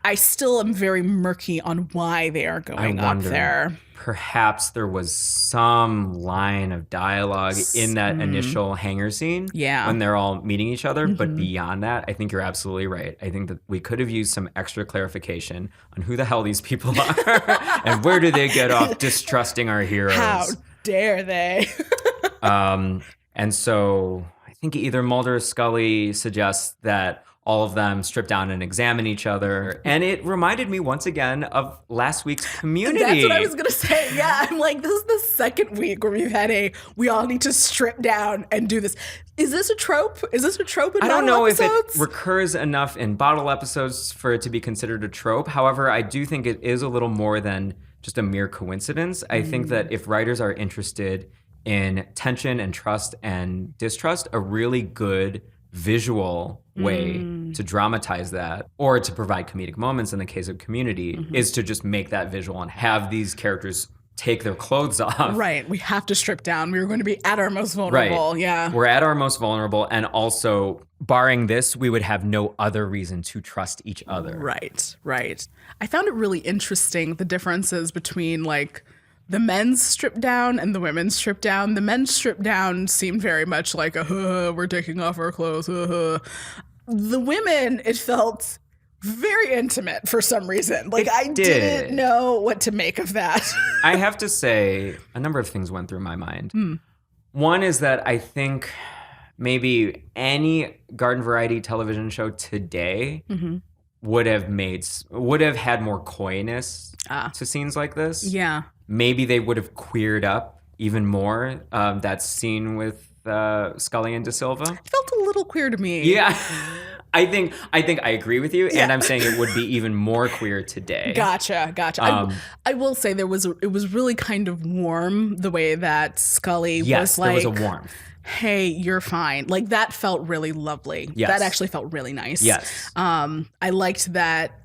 I still am very murky on why they are going up there. Perhaps there was some line of dialogue in that initial hangar scene when they're all meeting each other. But beyond that, I think you're absolutely right. I think that we could have used some extra clarification on who the hell these people are and where do they get off distrusting our heroes. How dare they? And so I think either Mulder or Scully suggests that all of them strip down and examine each other. And it reminded me once again of last week's Community. That's what I was going to say. Yeah, I'm like, this is the second week where we've had we all need to strip down and do this. Is this a trope? Is this a trope in bottle episodes? I don't know if it recurs enough in bottle episodes for it to be considered a trope. However, I do think it is a little more than just a mere coincidence. I think that if writers are interested in tension and trust and distrust, a really good visual way to dramatize that or to provide comedic moments in the case of Community is to just make that visual and have these characters take their clothes off. Right. We have to strip down. We were going to be at our most vulnerable. Right. Yeah. We're at our most vulnerable. And also, barring this, we would have no other reason to trust each other. Right. Right. I found it really interesting, the differences between like the men's strip down and the women's strip down. The men's strip down seemed very much like we're taking off our clothes. The women, it felt very intimate for some reason. Like I didn't know what to make of that. I have to say, a number of things went through my mind. One is that I think maybe any garden variety television show today would have had more coyness to scenes like this. Yeah. Maybe they would have queered up even more that scene with Scully and De Silva. It felt a little queer to me. Yeah. I think I agree with you, and I'm saying it would be even more queer today. Gotcha. I will say it was really kind of warm the way that Scully was like, there was a warmth. Hey, you're fine. Like that felt really lovely. Yes. That actually felt really nice. Yes. I liked that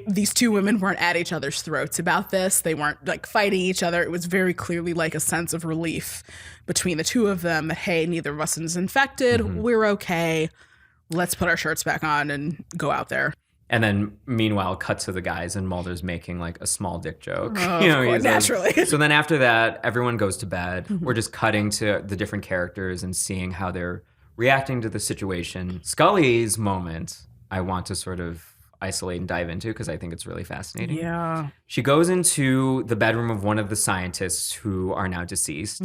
these two women weren't at each other's throats about this. They weren't like fighting each other. It was very clearly like a sense of relief between the two of them that, hey, neither of us is infected. We're okay. Let's put our shirts back on and go out there. And then meanwhile, cut to the guys and Mulder's making like a small dick joke. Oh, naturally. So then after that, everyone goes to bed. We're just cutting to the different characters and seeing how they're reacting to the situation. Scully's moment, I want to sort of isolate and dive into because I think it's really fascinating. Yeah. She goes into the bedroom of one of the scientists who are now deceased.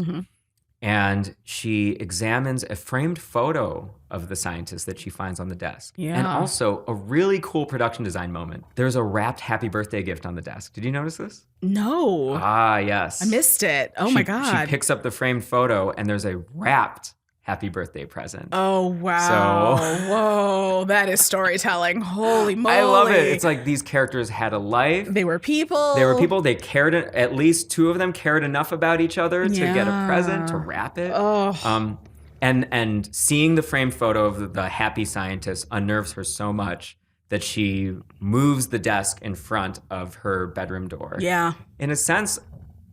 And she examines a framed photo of the scientist that she finds on the desk. Yeah. And also a really cool production design moment. There's a wrapped happy birthday gift on the desk. Did you notice this? No. Ah, yes. I missed it. Oh my God. She picks up the framed photo and there's a wrapped happy birthday present. Oh, wow. Whoa, that is storytelling. Holy moly. I love it. It's like these characters had a life. They were people. They cared, at least two of them cared enough about each other to get a present, to wrap it. Oh. And seeing the framed photo of the happy scientist unnerves her so much that she moves the desk in front of her bedroom door. Yeah. In a sense,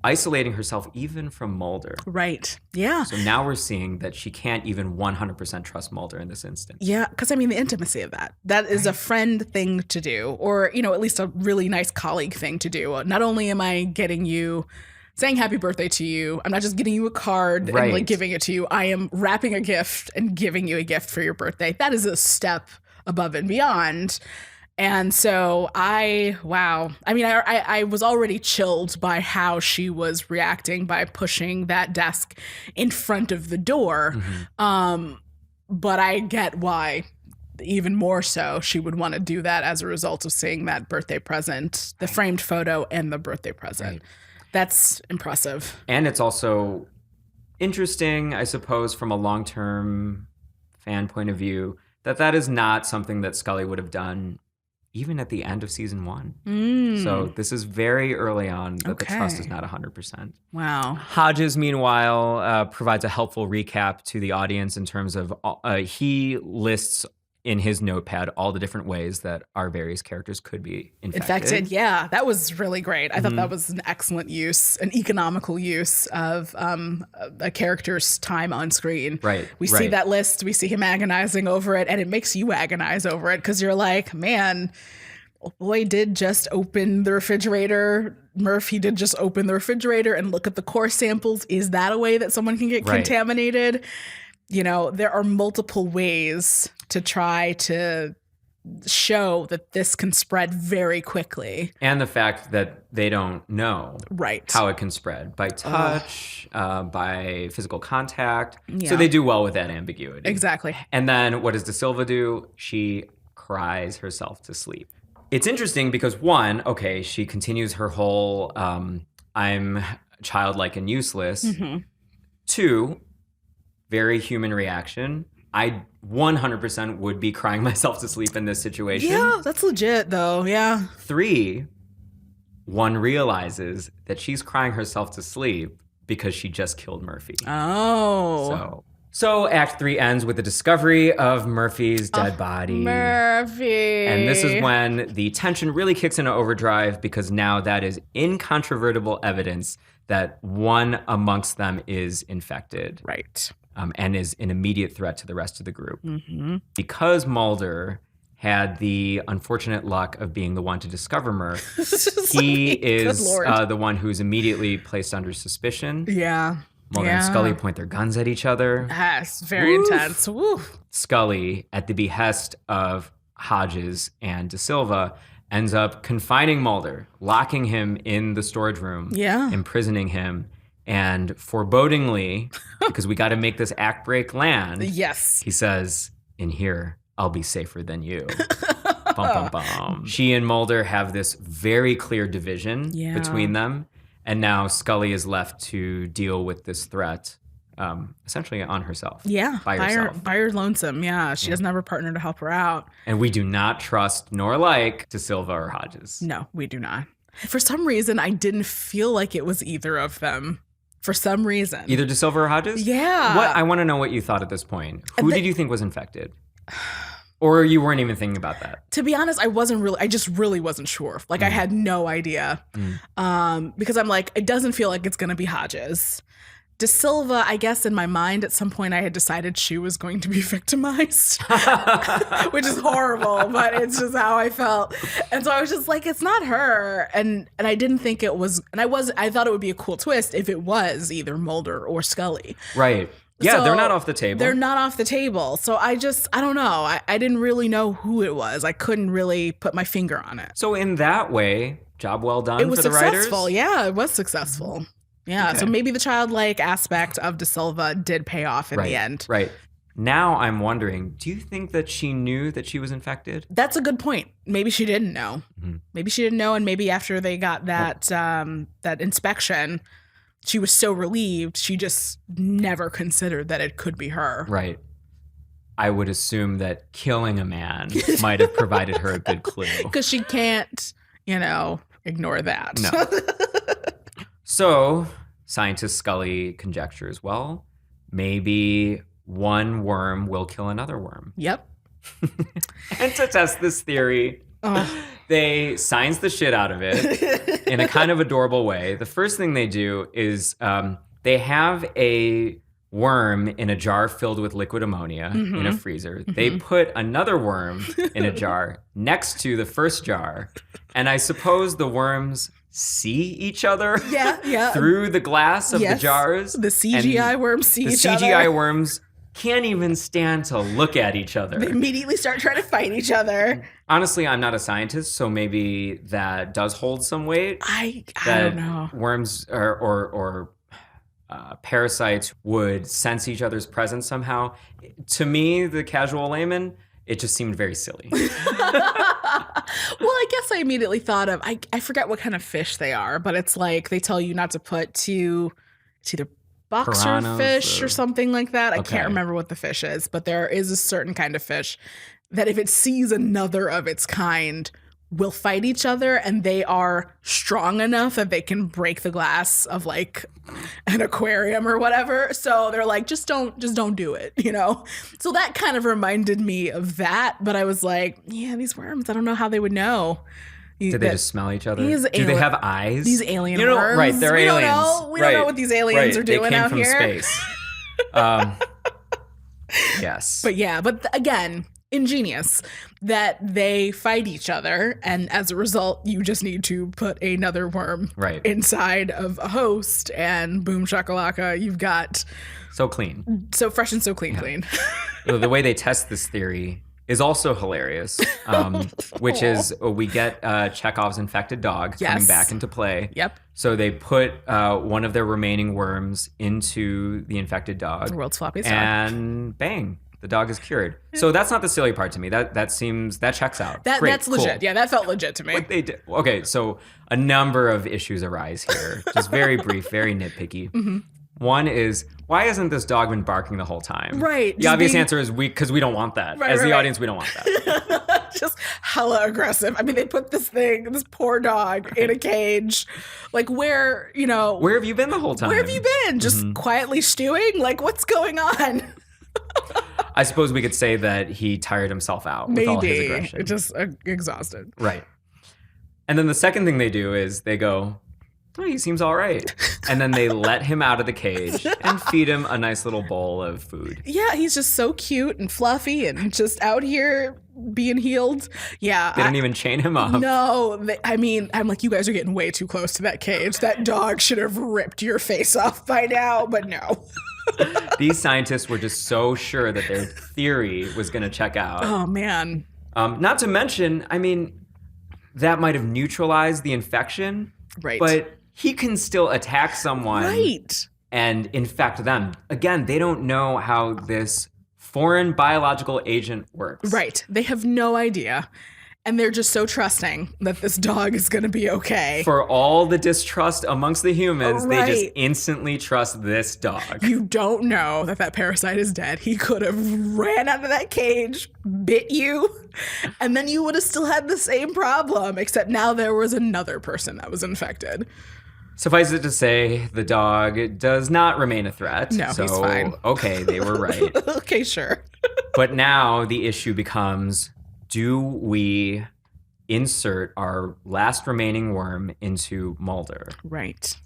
isolating herself even from Mulder. Right. Yeah. So now we're seeing that she can't even 100% trust Mulder in this instance. Yeah, because I mean, the intimacy of that is a friend thing to do, or, at least a really nice colleague thing to do. Not only am I saying happy birthday to you, I'm not just getting you a card and like giving it to you. I am wrapping a gift and giving you a gift for your birthday. That is a step above and beyond. And so I was already chilled by how she was reacting by pushing that desk in front of the door. But I get why even more so she would want to do that as a result of seeing that birthday present, the framed photo and the birthday present. Right. That's impressive. And it's also interesting, I suppose, from a long-term fan point of view, that is not something that Scully would have done even at the end of season 1. Mm. So this is very early on that the trust Okay. is not 100%. Wow. Hodges, meanwhile, provides a helpful recap to the audience in terms of he lists in his notepad all the different ways that our various characters could be infected. Yeah, that was really great. I thought that was an excellent use, an economical use of a character's time on screen. Right. We see that list, we see him agonizing over it, and it makes you agonize over it because you're like, man, boy did just open the refrigerator. Murph, he did just open the refrigerator and look at the core samples. Is that a way that someone can get contaminated? You know, there are multiple ways to try to show that this can spread very quickly. And the fact that they don't know how it can spread by touch, by physical contact. Yeah. So they do well with that ambiguity. Exactly. And then what does De Silva do? She cries herself to sleep. It's interesting because one, okay, she continues her whole I'm childlike and useless. Mm-hmm. Two, very human reaction. I 100% would be crying myself to sleep in this situation. Yeah, that's legit though. Yeah. 3, one realizes that she's crying herself to sleep because she just killed Murphy. Oh. So Act 3 ends with the discovery of Murphy's dead body. Murphy. And this is when the tension really kicks into overdrive because now that is incontrovertible evidence that one amongst them is infected. Right. And is an immediate threat to the rest of the group. Mm-hmm. Because Mulder had the unfortunate luck of being the one to discover Murph, he is the one who's immediately placed under suspicion. Yeah. Mulder and Scully point their guns at each other. Yes, very intense. Woof. Scully, at the behest of Hodges and De Silva, ends up confining Mulder, locking him in the storage room, imprisoning him, and forebodingly, because we got to make this act break land, he says, in here, I'll be safer than you. Bum, bum, bum. She and Mulder have this very clear division between them. And now Scully is left to deal with this threat essentially on herself. Yeah. By herself. By her lonesome. Yeah. She doesn't have her partner to help her out. And we do not trust nor like De Silva or Hodges. No, we do not. For some reason, I didn't feel like it was either of them. For some reason. Either De Silva or Hodges? Yeah. I want to know what you thought at this point. Who did you think was infected? Or you weren't even thinking about that? To be honest, I just really wasn't sure. Like, I had no idea. Because I'm like, it doesn't feel like it's going to be Hodges. De Silva, I guess in my mind at some point I had decided she was going to be victimized, which is horrible, but it's just how I felt. And so I was just like, it's not her. And I didn't think it was, and I thought it would be a cool twist if it was either Mulder or Scully. Right. Yeah, So they're not off the table. They're not off the table. So I don't know. I didn't really know who it was. I couldn't really put my finger on it. So in that way, job well done It was for the writers? successful. Yeah, it was successful. Yeah, Okay. so maybe the childlike aspect of De Silva did pay off in the end. Right. Now I'm wondering, do you think that she knew that she was infected? That's a good point. Maybe she didn't know. Mm-hmm. Maybe she didn't know, and maybe after they got that that inspection, she was so relieved she just never considered that it could be her. Right. I would assume that killing a man might have provided her a good clue. Because she can't, ignore that. No. So, scientist Scully conjectures, well, maybe one worm will kill another worm. Yep. And to test this theory, they science the shit out of it in a kind of adorable way. The first thing they do is they have a worm in a jar filled with liquid ammonia in a freezer. They put another worm in a jar next to the first jar. And I suppose the worms see each other through the glass of the jars. The CGI worms see each other. The CGI worms can't even stand to look at each other. They immediately start trying to fight each other. Honestly, I'm not a scientist, so maybe that does hold some weight. I don't know. Worms or parasites would sense each other's presence somehow. To me, the casual layman, it just seemed very silly. Well, I guess I immediately thought of, I forget what kind of fish they are, but it's like they tell you not to put it's either boxer Piranhas fish or something like that. I Okay. can't remember what the fish is, but there is a certain kind of fish that if it sees another of its kind will fight each other, and they are strong enough that they can break the glass of like an aquarium or whatever. So they're like, just don't do it, you know? So that kind of reminded me of that. But I was like, yeah, these worms, I don't know how they would know. Did they just smell each other? Do they have eyes? These alien worms. Right, they're aliens. We don't know what these aliens are doing out here. They came from space. Yes. But again, ingenious that they fight each other, and as a result you just need to put another worm inside of a host, and boom shakalaka, you've got so clean, so fresh and so clean. The way they test this theory is also hilarious, which is we get Chekhov's infected dog coming back into play. Yep. So they put one of their remaining worms into the infected dog, the world's floppiest dog, and bang, the dog is cured. So that's not the silly part to me. That checks out. That's legit. Yeah, that felt legit to me. What they did. Okay, so a number of issues arise here. Just very brief, very nitpicky. Mm-hmm. One is, why hasn't this dog been barking the whole time? Right. The obvious answer is because we don't want that. As the audience, we don't want that. Just hella aggressive. I mean, they put this poor dog in a cage. Like, where have you been the whole time? Where have you been? Just quietly stewing? Like, what's going on? I suppose we could say that he tired himself out with all his aggression. Just exhausted. Right. And then the second thing they do is they go, oh, he seems all right. And then they let him out of the cage and feed him a nice little bowl of food. Yeah, he's just so cute and fluffy and just out here being healed. Yeah. They didn't even chain him up. No. I'm like, you guys are getting way too close to that cage. That dog should have ripped your face off by now, but no. These scientists were just so sure that their theory was going to check out. Oh, man. Not to mention, I mean, that might have neutralized the infection. Right. But he can still attack someone and infect them. Again, they don't know how this foreign biological agent works. Right. They have no idea. And they're just so trusting that this dog is going to be okay. For all the distrust amongst the humans, they just instantly trust this dog. You don't know that parasite is dead. He could have ran out of that cage, bit you, and then you would have still had the same problem, except now there was another person that was infected. Suffice it to say, the dog does not remain a threat. No, he's fine. Okay, they were right. Okay, sure. But now the issue becomes, do we insert our last remaining worm into Mulder? Right.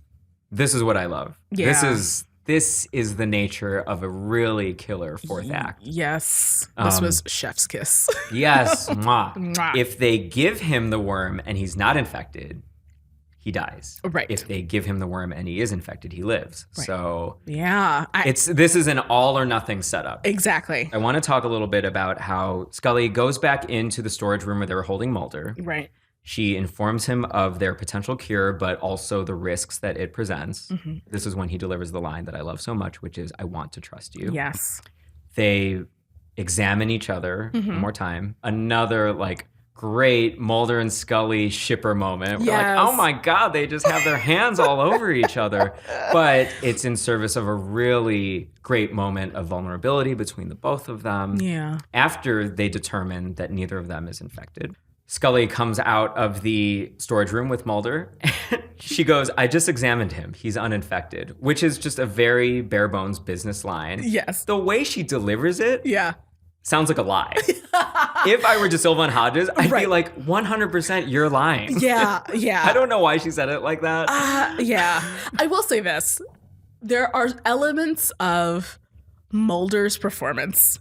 This is what I love. Yeah. This is the nature of a really killer fourth act. Yes. This was chef's kiss. Yes. Mwah. Mwah. If they give him the worm and he's not infected, he dies. Right. If they give him the worm and he is infected, he lives. Right. So yeah, this is an all or nothing setup. Exactly. I want to talk a little bit about how Scully goes back into the storage room where they were holding Mulder. Right. She informs him of their potential cure, but also the risks that it presents. Mm-hmm. This is when he delivers the line that I love so much, which is, I want to trust you. Yes. They examine each other one more time. Another great Mulder and Scully shipper moment. We're like, oh my God, they just have their hands all over each other. But it's in service of a really great moment of vulnerability between the both of them. Yeah. After they determine that neither of them is infected. Scully comes out of the storage room with Mulder. She goes, I just examined him. He's uninfected, which is just a very bare bones business line. Yes. The way she delivers it. Yeah. Sounds like a lie. If I were DeSilva and Hodges, I'd be like, 100% you're lying. Yeah, yeah. I don't know why she said it like that. Yeah. I will say this. There are elements of Mulder's performance,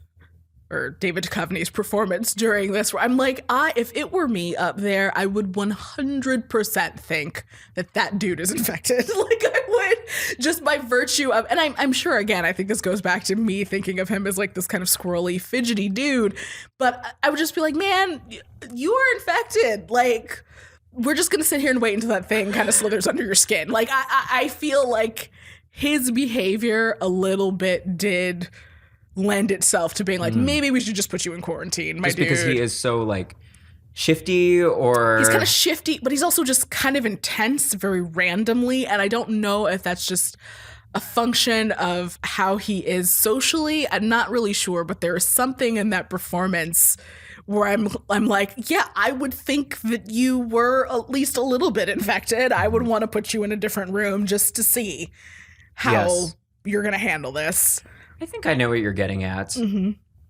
or David Duchovny's performance during this, where I'm like, if it were me up there, I would 100% think that dude is infected. I would, just by virtue of, and I'm sure, again, I think this goes back to me thinking of him as this kind of squirrely, fidgety dude, but I would just be like, man, you are infected. We're just going to sit here and wait until that thing kind of slithers under your skin. I feel like his behavior a little bit did lend itself to being maybe we should just put you in quarantine, my dude. Just because he is so shifty, or he's kind of shifty, but he's also just kind of intense very randomly, and I don't know if that's just a function of how he is socially. I'm not really sure, but there is something in that performance where I'm like, yeah, I would think that you were at least a little bit infected. I would want to put you in a different room just to see how you're going to handle this. I think I know what you're getting at.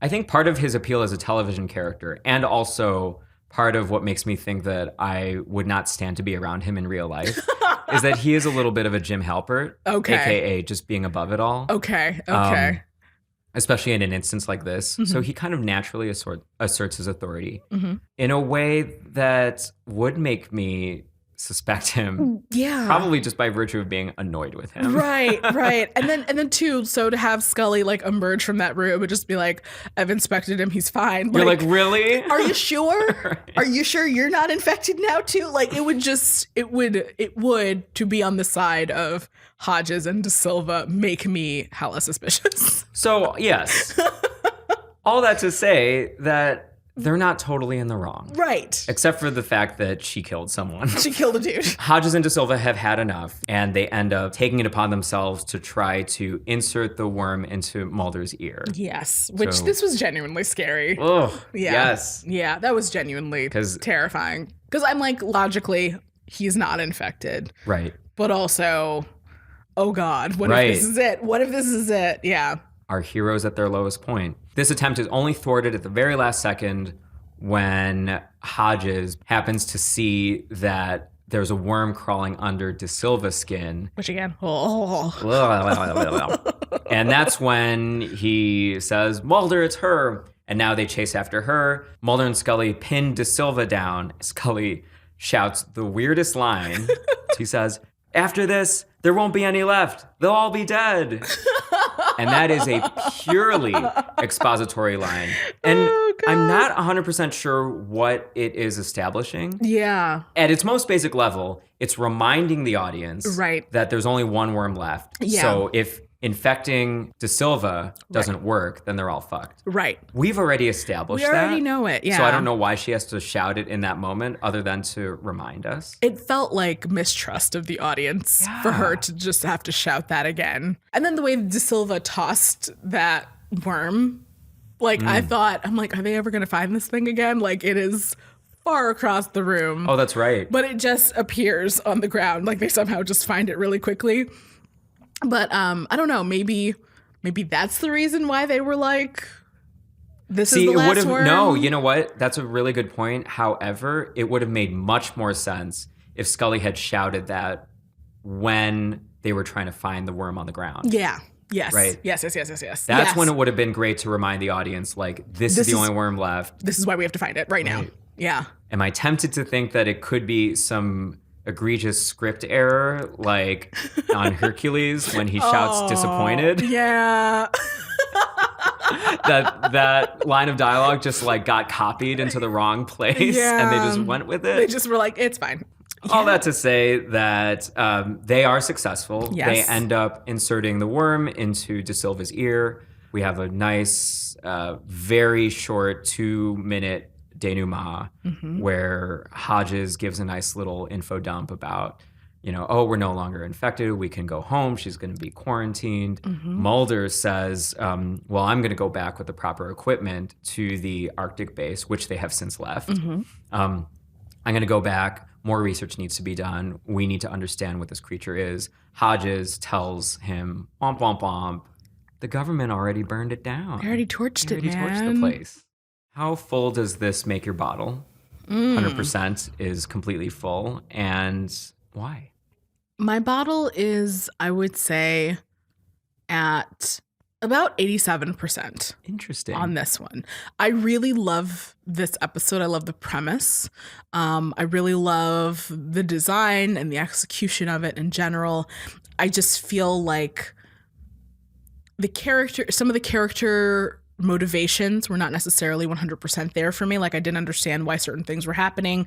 I think part of his appeal as a television character, and also part of what makes me think that I would not stand to be around him in real life, is that he is a little bit of a Jim Halpert, aka just being above it all. Okay. Especially in an instance like this. So he kind of naturally asserts his authority in a way that would make me suspect him. Yeah. Probably just by virtue of being annoyed with him. Right. And then too, so to have Scully like emerge from that room and just be like, I've inspected him, he's fine. You're like, really? Are you sure? Right. Are you sure you're not infected now too? Like it would to be on the side of Hodges and De Silva make me hella suspicious. So yes. All that to say that they're not totally in the wrong. Right. Except for the fact that she killed someone. She killed a dude. Hodges and De Silva have had enough, and they end up taking it upon themselves to try to insert the worm into Mulder's ear. Yes, which this was genuinely scary. Oh, yeah. Yes. Yeah, that was genuinely terrifying. Because I'm like, logically, he's not infected. Right. But also, oh God, what if this is it? What if this is it? Yeah. Our heroes at their lowest point. This attempt is only thwarted at the very last second when Hodges happens to see that there's a worm crawling under De Silva's skin. Which again, and that's when he says, Mulder, it's her. And now they chase after her. Mulder and Scully pin De Silva down. Scully shouts the weirdest line. He says, after this, there won't be any left. They'll all be dead. And that is a purely expository line. And I'm not 100% sure what it is establishing. Yeah. At its most basic level, it's reminding the audience that there's only one worm left. Yeah. So if infecting De Silva doesn't work, then they're all fucked. Right. We've already established that. We already know it, yeah. So I don't know why she has to shout it in that moment other than to remind us. It felt like mistrust of the audience for her to just have to shout that again. And then the way De Silva tossed that worm, like I thought, I'm like, are they ever going to find this thing again? Like it is far across the room. Oh, that's right. But it just appears on the ground. Like they somehow just find it really quickly. But I don't know, maybe that's the reason why they were like, this is the last worm. No, you know what? That's a really good point. However, it would have made much more sense if Scully had shouted that when they were trying to find the worm on the ground. Yeah. Yes. Right? Yes. That's when it would have been great to remind the audience, like, this is the only worm left. This is why we have to find it right now. Yeah. Am I tempted to think that it could be some egregious script error, like on Hercules when he shouts disappointed? Yeah. that line of dialogue just like got copied into the wrong place and they just went with it. They just were like, it's fine. All that to say that they are successful. Yes. They end up inserting the worm into De Silva's ear. We have a nice, very short 2-minute denouement where Hodges gives a nice little info dump about, oh, we're no longer infected. We can go home. She's going to be quarantined. Mulder says, well, I'm going to go back with the proper equipment to the Arctic base, which they have since left. I'm going to go back. More research needs to be done. We need to understand what this creature is. Hodges tells him, womp, womp, womp. The government already burned it down. They already torched it, man. Torched the place. How full does this make your bottle? 100% is completely full. And why? My bottle is, I would say, at about 87%. Interesting. On this one. I really love this episode. I love the premise. I really love the design and the execution of it in general. I just feel like some of the character motivations were not necessarily 100% there for me. Like I didn't understand why certain things were happening.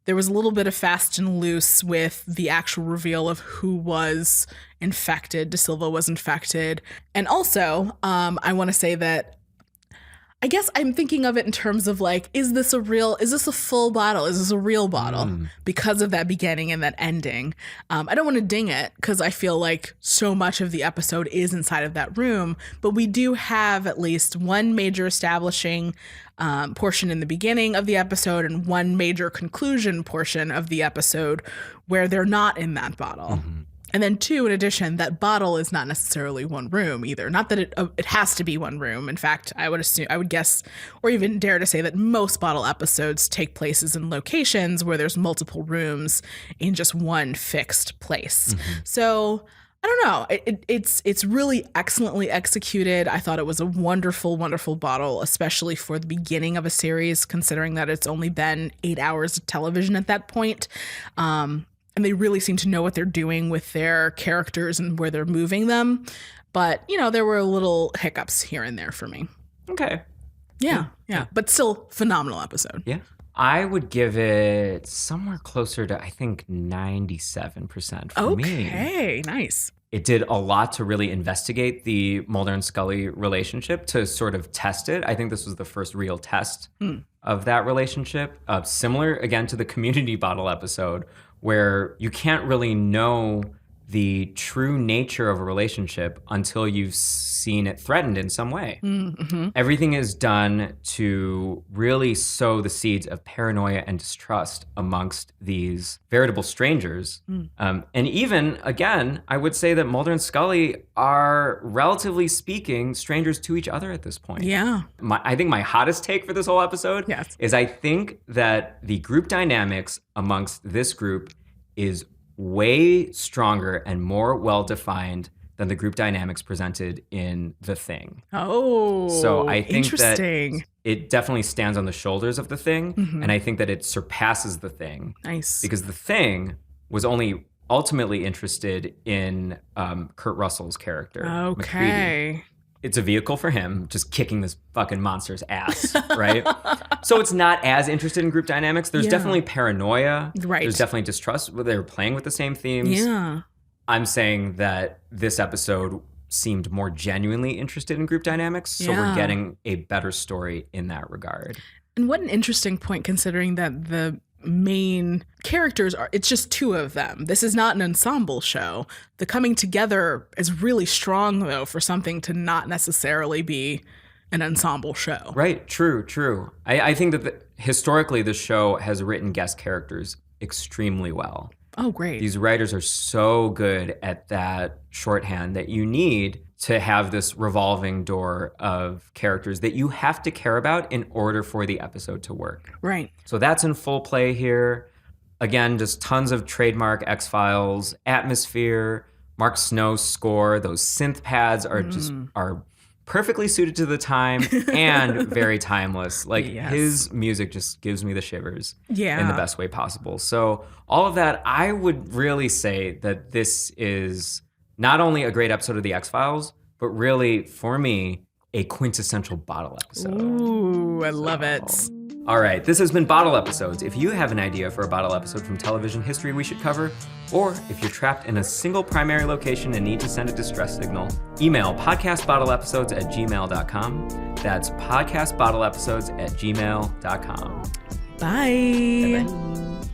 There was a little bit of fast and loose with the actual reveal of who was infected. De Silva was infected. And also, I want to say that I guess I'm thinking of it in terms of like, is this a full bottle? Is this a real bottle? Because of that beginning and that ending. I don't want to ding it because I feel like so much of the episode is inside of that room, but we do have at least one major establishing portion in the beginning of the episode and one major conclusion portion of the episode where they're not in that bottle. And then two, in addition, that bottle is not necessarily one room either. Not that it has to be one room. In fact, I would guess, or even dare to say that most bottle episodes take places in locations where there's multiple rooms in just one fixed place. So I don't know. It's really excellently executed. I thought it was a wonderful, wonderful bottle, especially for the beginning of a series, considering that it's only been 8 hours of television at that point. And they really seem to know what they're doing with their characters and where they're moving them. But, there were little hiccups here and there for me. Okay. Yeah. But still, phenomenal episode. Yeah. I would give it somewhere closer to, I think, 97% for me. Okay, nice. It did a lot to really investigate the Mulder and Scully relationship, to sort of test it. I think this was the first real test of that relationship. Similar, again, to the Community Bottle episode, where you can't really know the true nature of a relationship until you've seen it threatened in some way. Everything is done to really sow the seeds of paranoia and distrust amongst these veritable strangers. And even, again, I would say that Mulder and Scully are, relatively speaking, strangers to each other at this point. Yeah. I think my hottest take for this whole episode is I think that the group dynamics amongst this group is way stronger and more well-defined than the group dynamics presented in The Thing. Oh, so I think that interesting. It definitely stands on the shoulders of The Thing, and I think that it surpasses The Thing. Nice. Because The Thing was only ultimately interested in Kurt Russell's character, Okay. McCready. It's a vehicle for him just kicking this fucking monster's ass, right? So it's not as interested in group dynamics. There's definitely paranoia. Right. There's definitely distrust. They're playing with the same themes. Yeah. I'm saying that this episode seemed more genuinely interested in group dynamics. So we're getting a better story in that regard. And what an interesting point, considering that the main characters it's just two of them. This is not an ensemble show. The coming together is really strong, though, for something to not necessarily be an ensemble show. Right. True. I think that historically the show has written guest characters extremely well. Oh, great. These writers are so good at that shorthand that you need to have this revolving door of characters that you have to care about in order for the episode to work. Right. So that's in full play here. Again, just tons of trademark X-Files atmosphere. Mark Snow's score, those synth pads are perfectly suited to the time and very timeless. Like his music just gives me the shivers in the best way possible. So all of that, I would really say that this is not only a great episode of The X-Files, but really, for me, a quintessential bottle episode. Ooh, I love it. All right, this has been Bottle Episodes. If you have an idea for a bottle episode from television history we should cover, or if you're trapped in a single primary location and need to send a distress signal, email podcastbottleepisodes@gmail.com. That's podcastbottleepisodes@gmail.com. Bye. Bye-bye.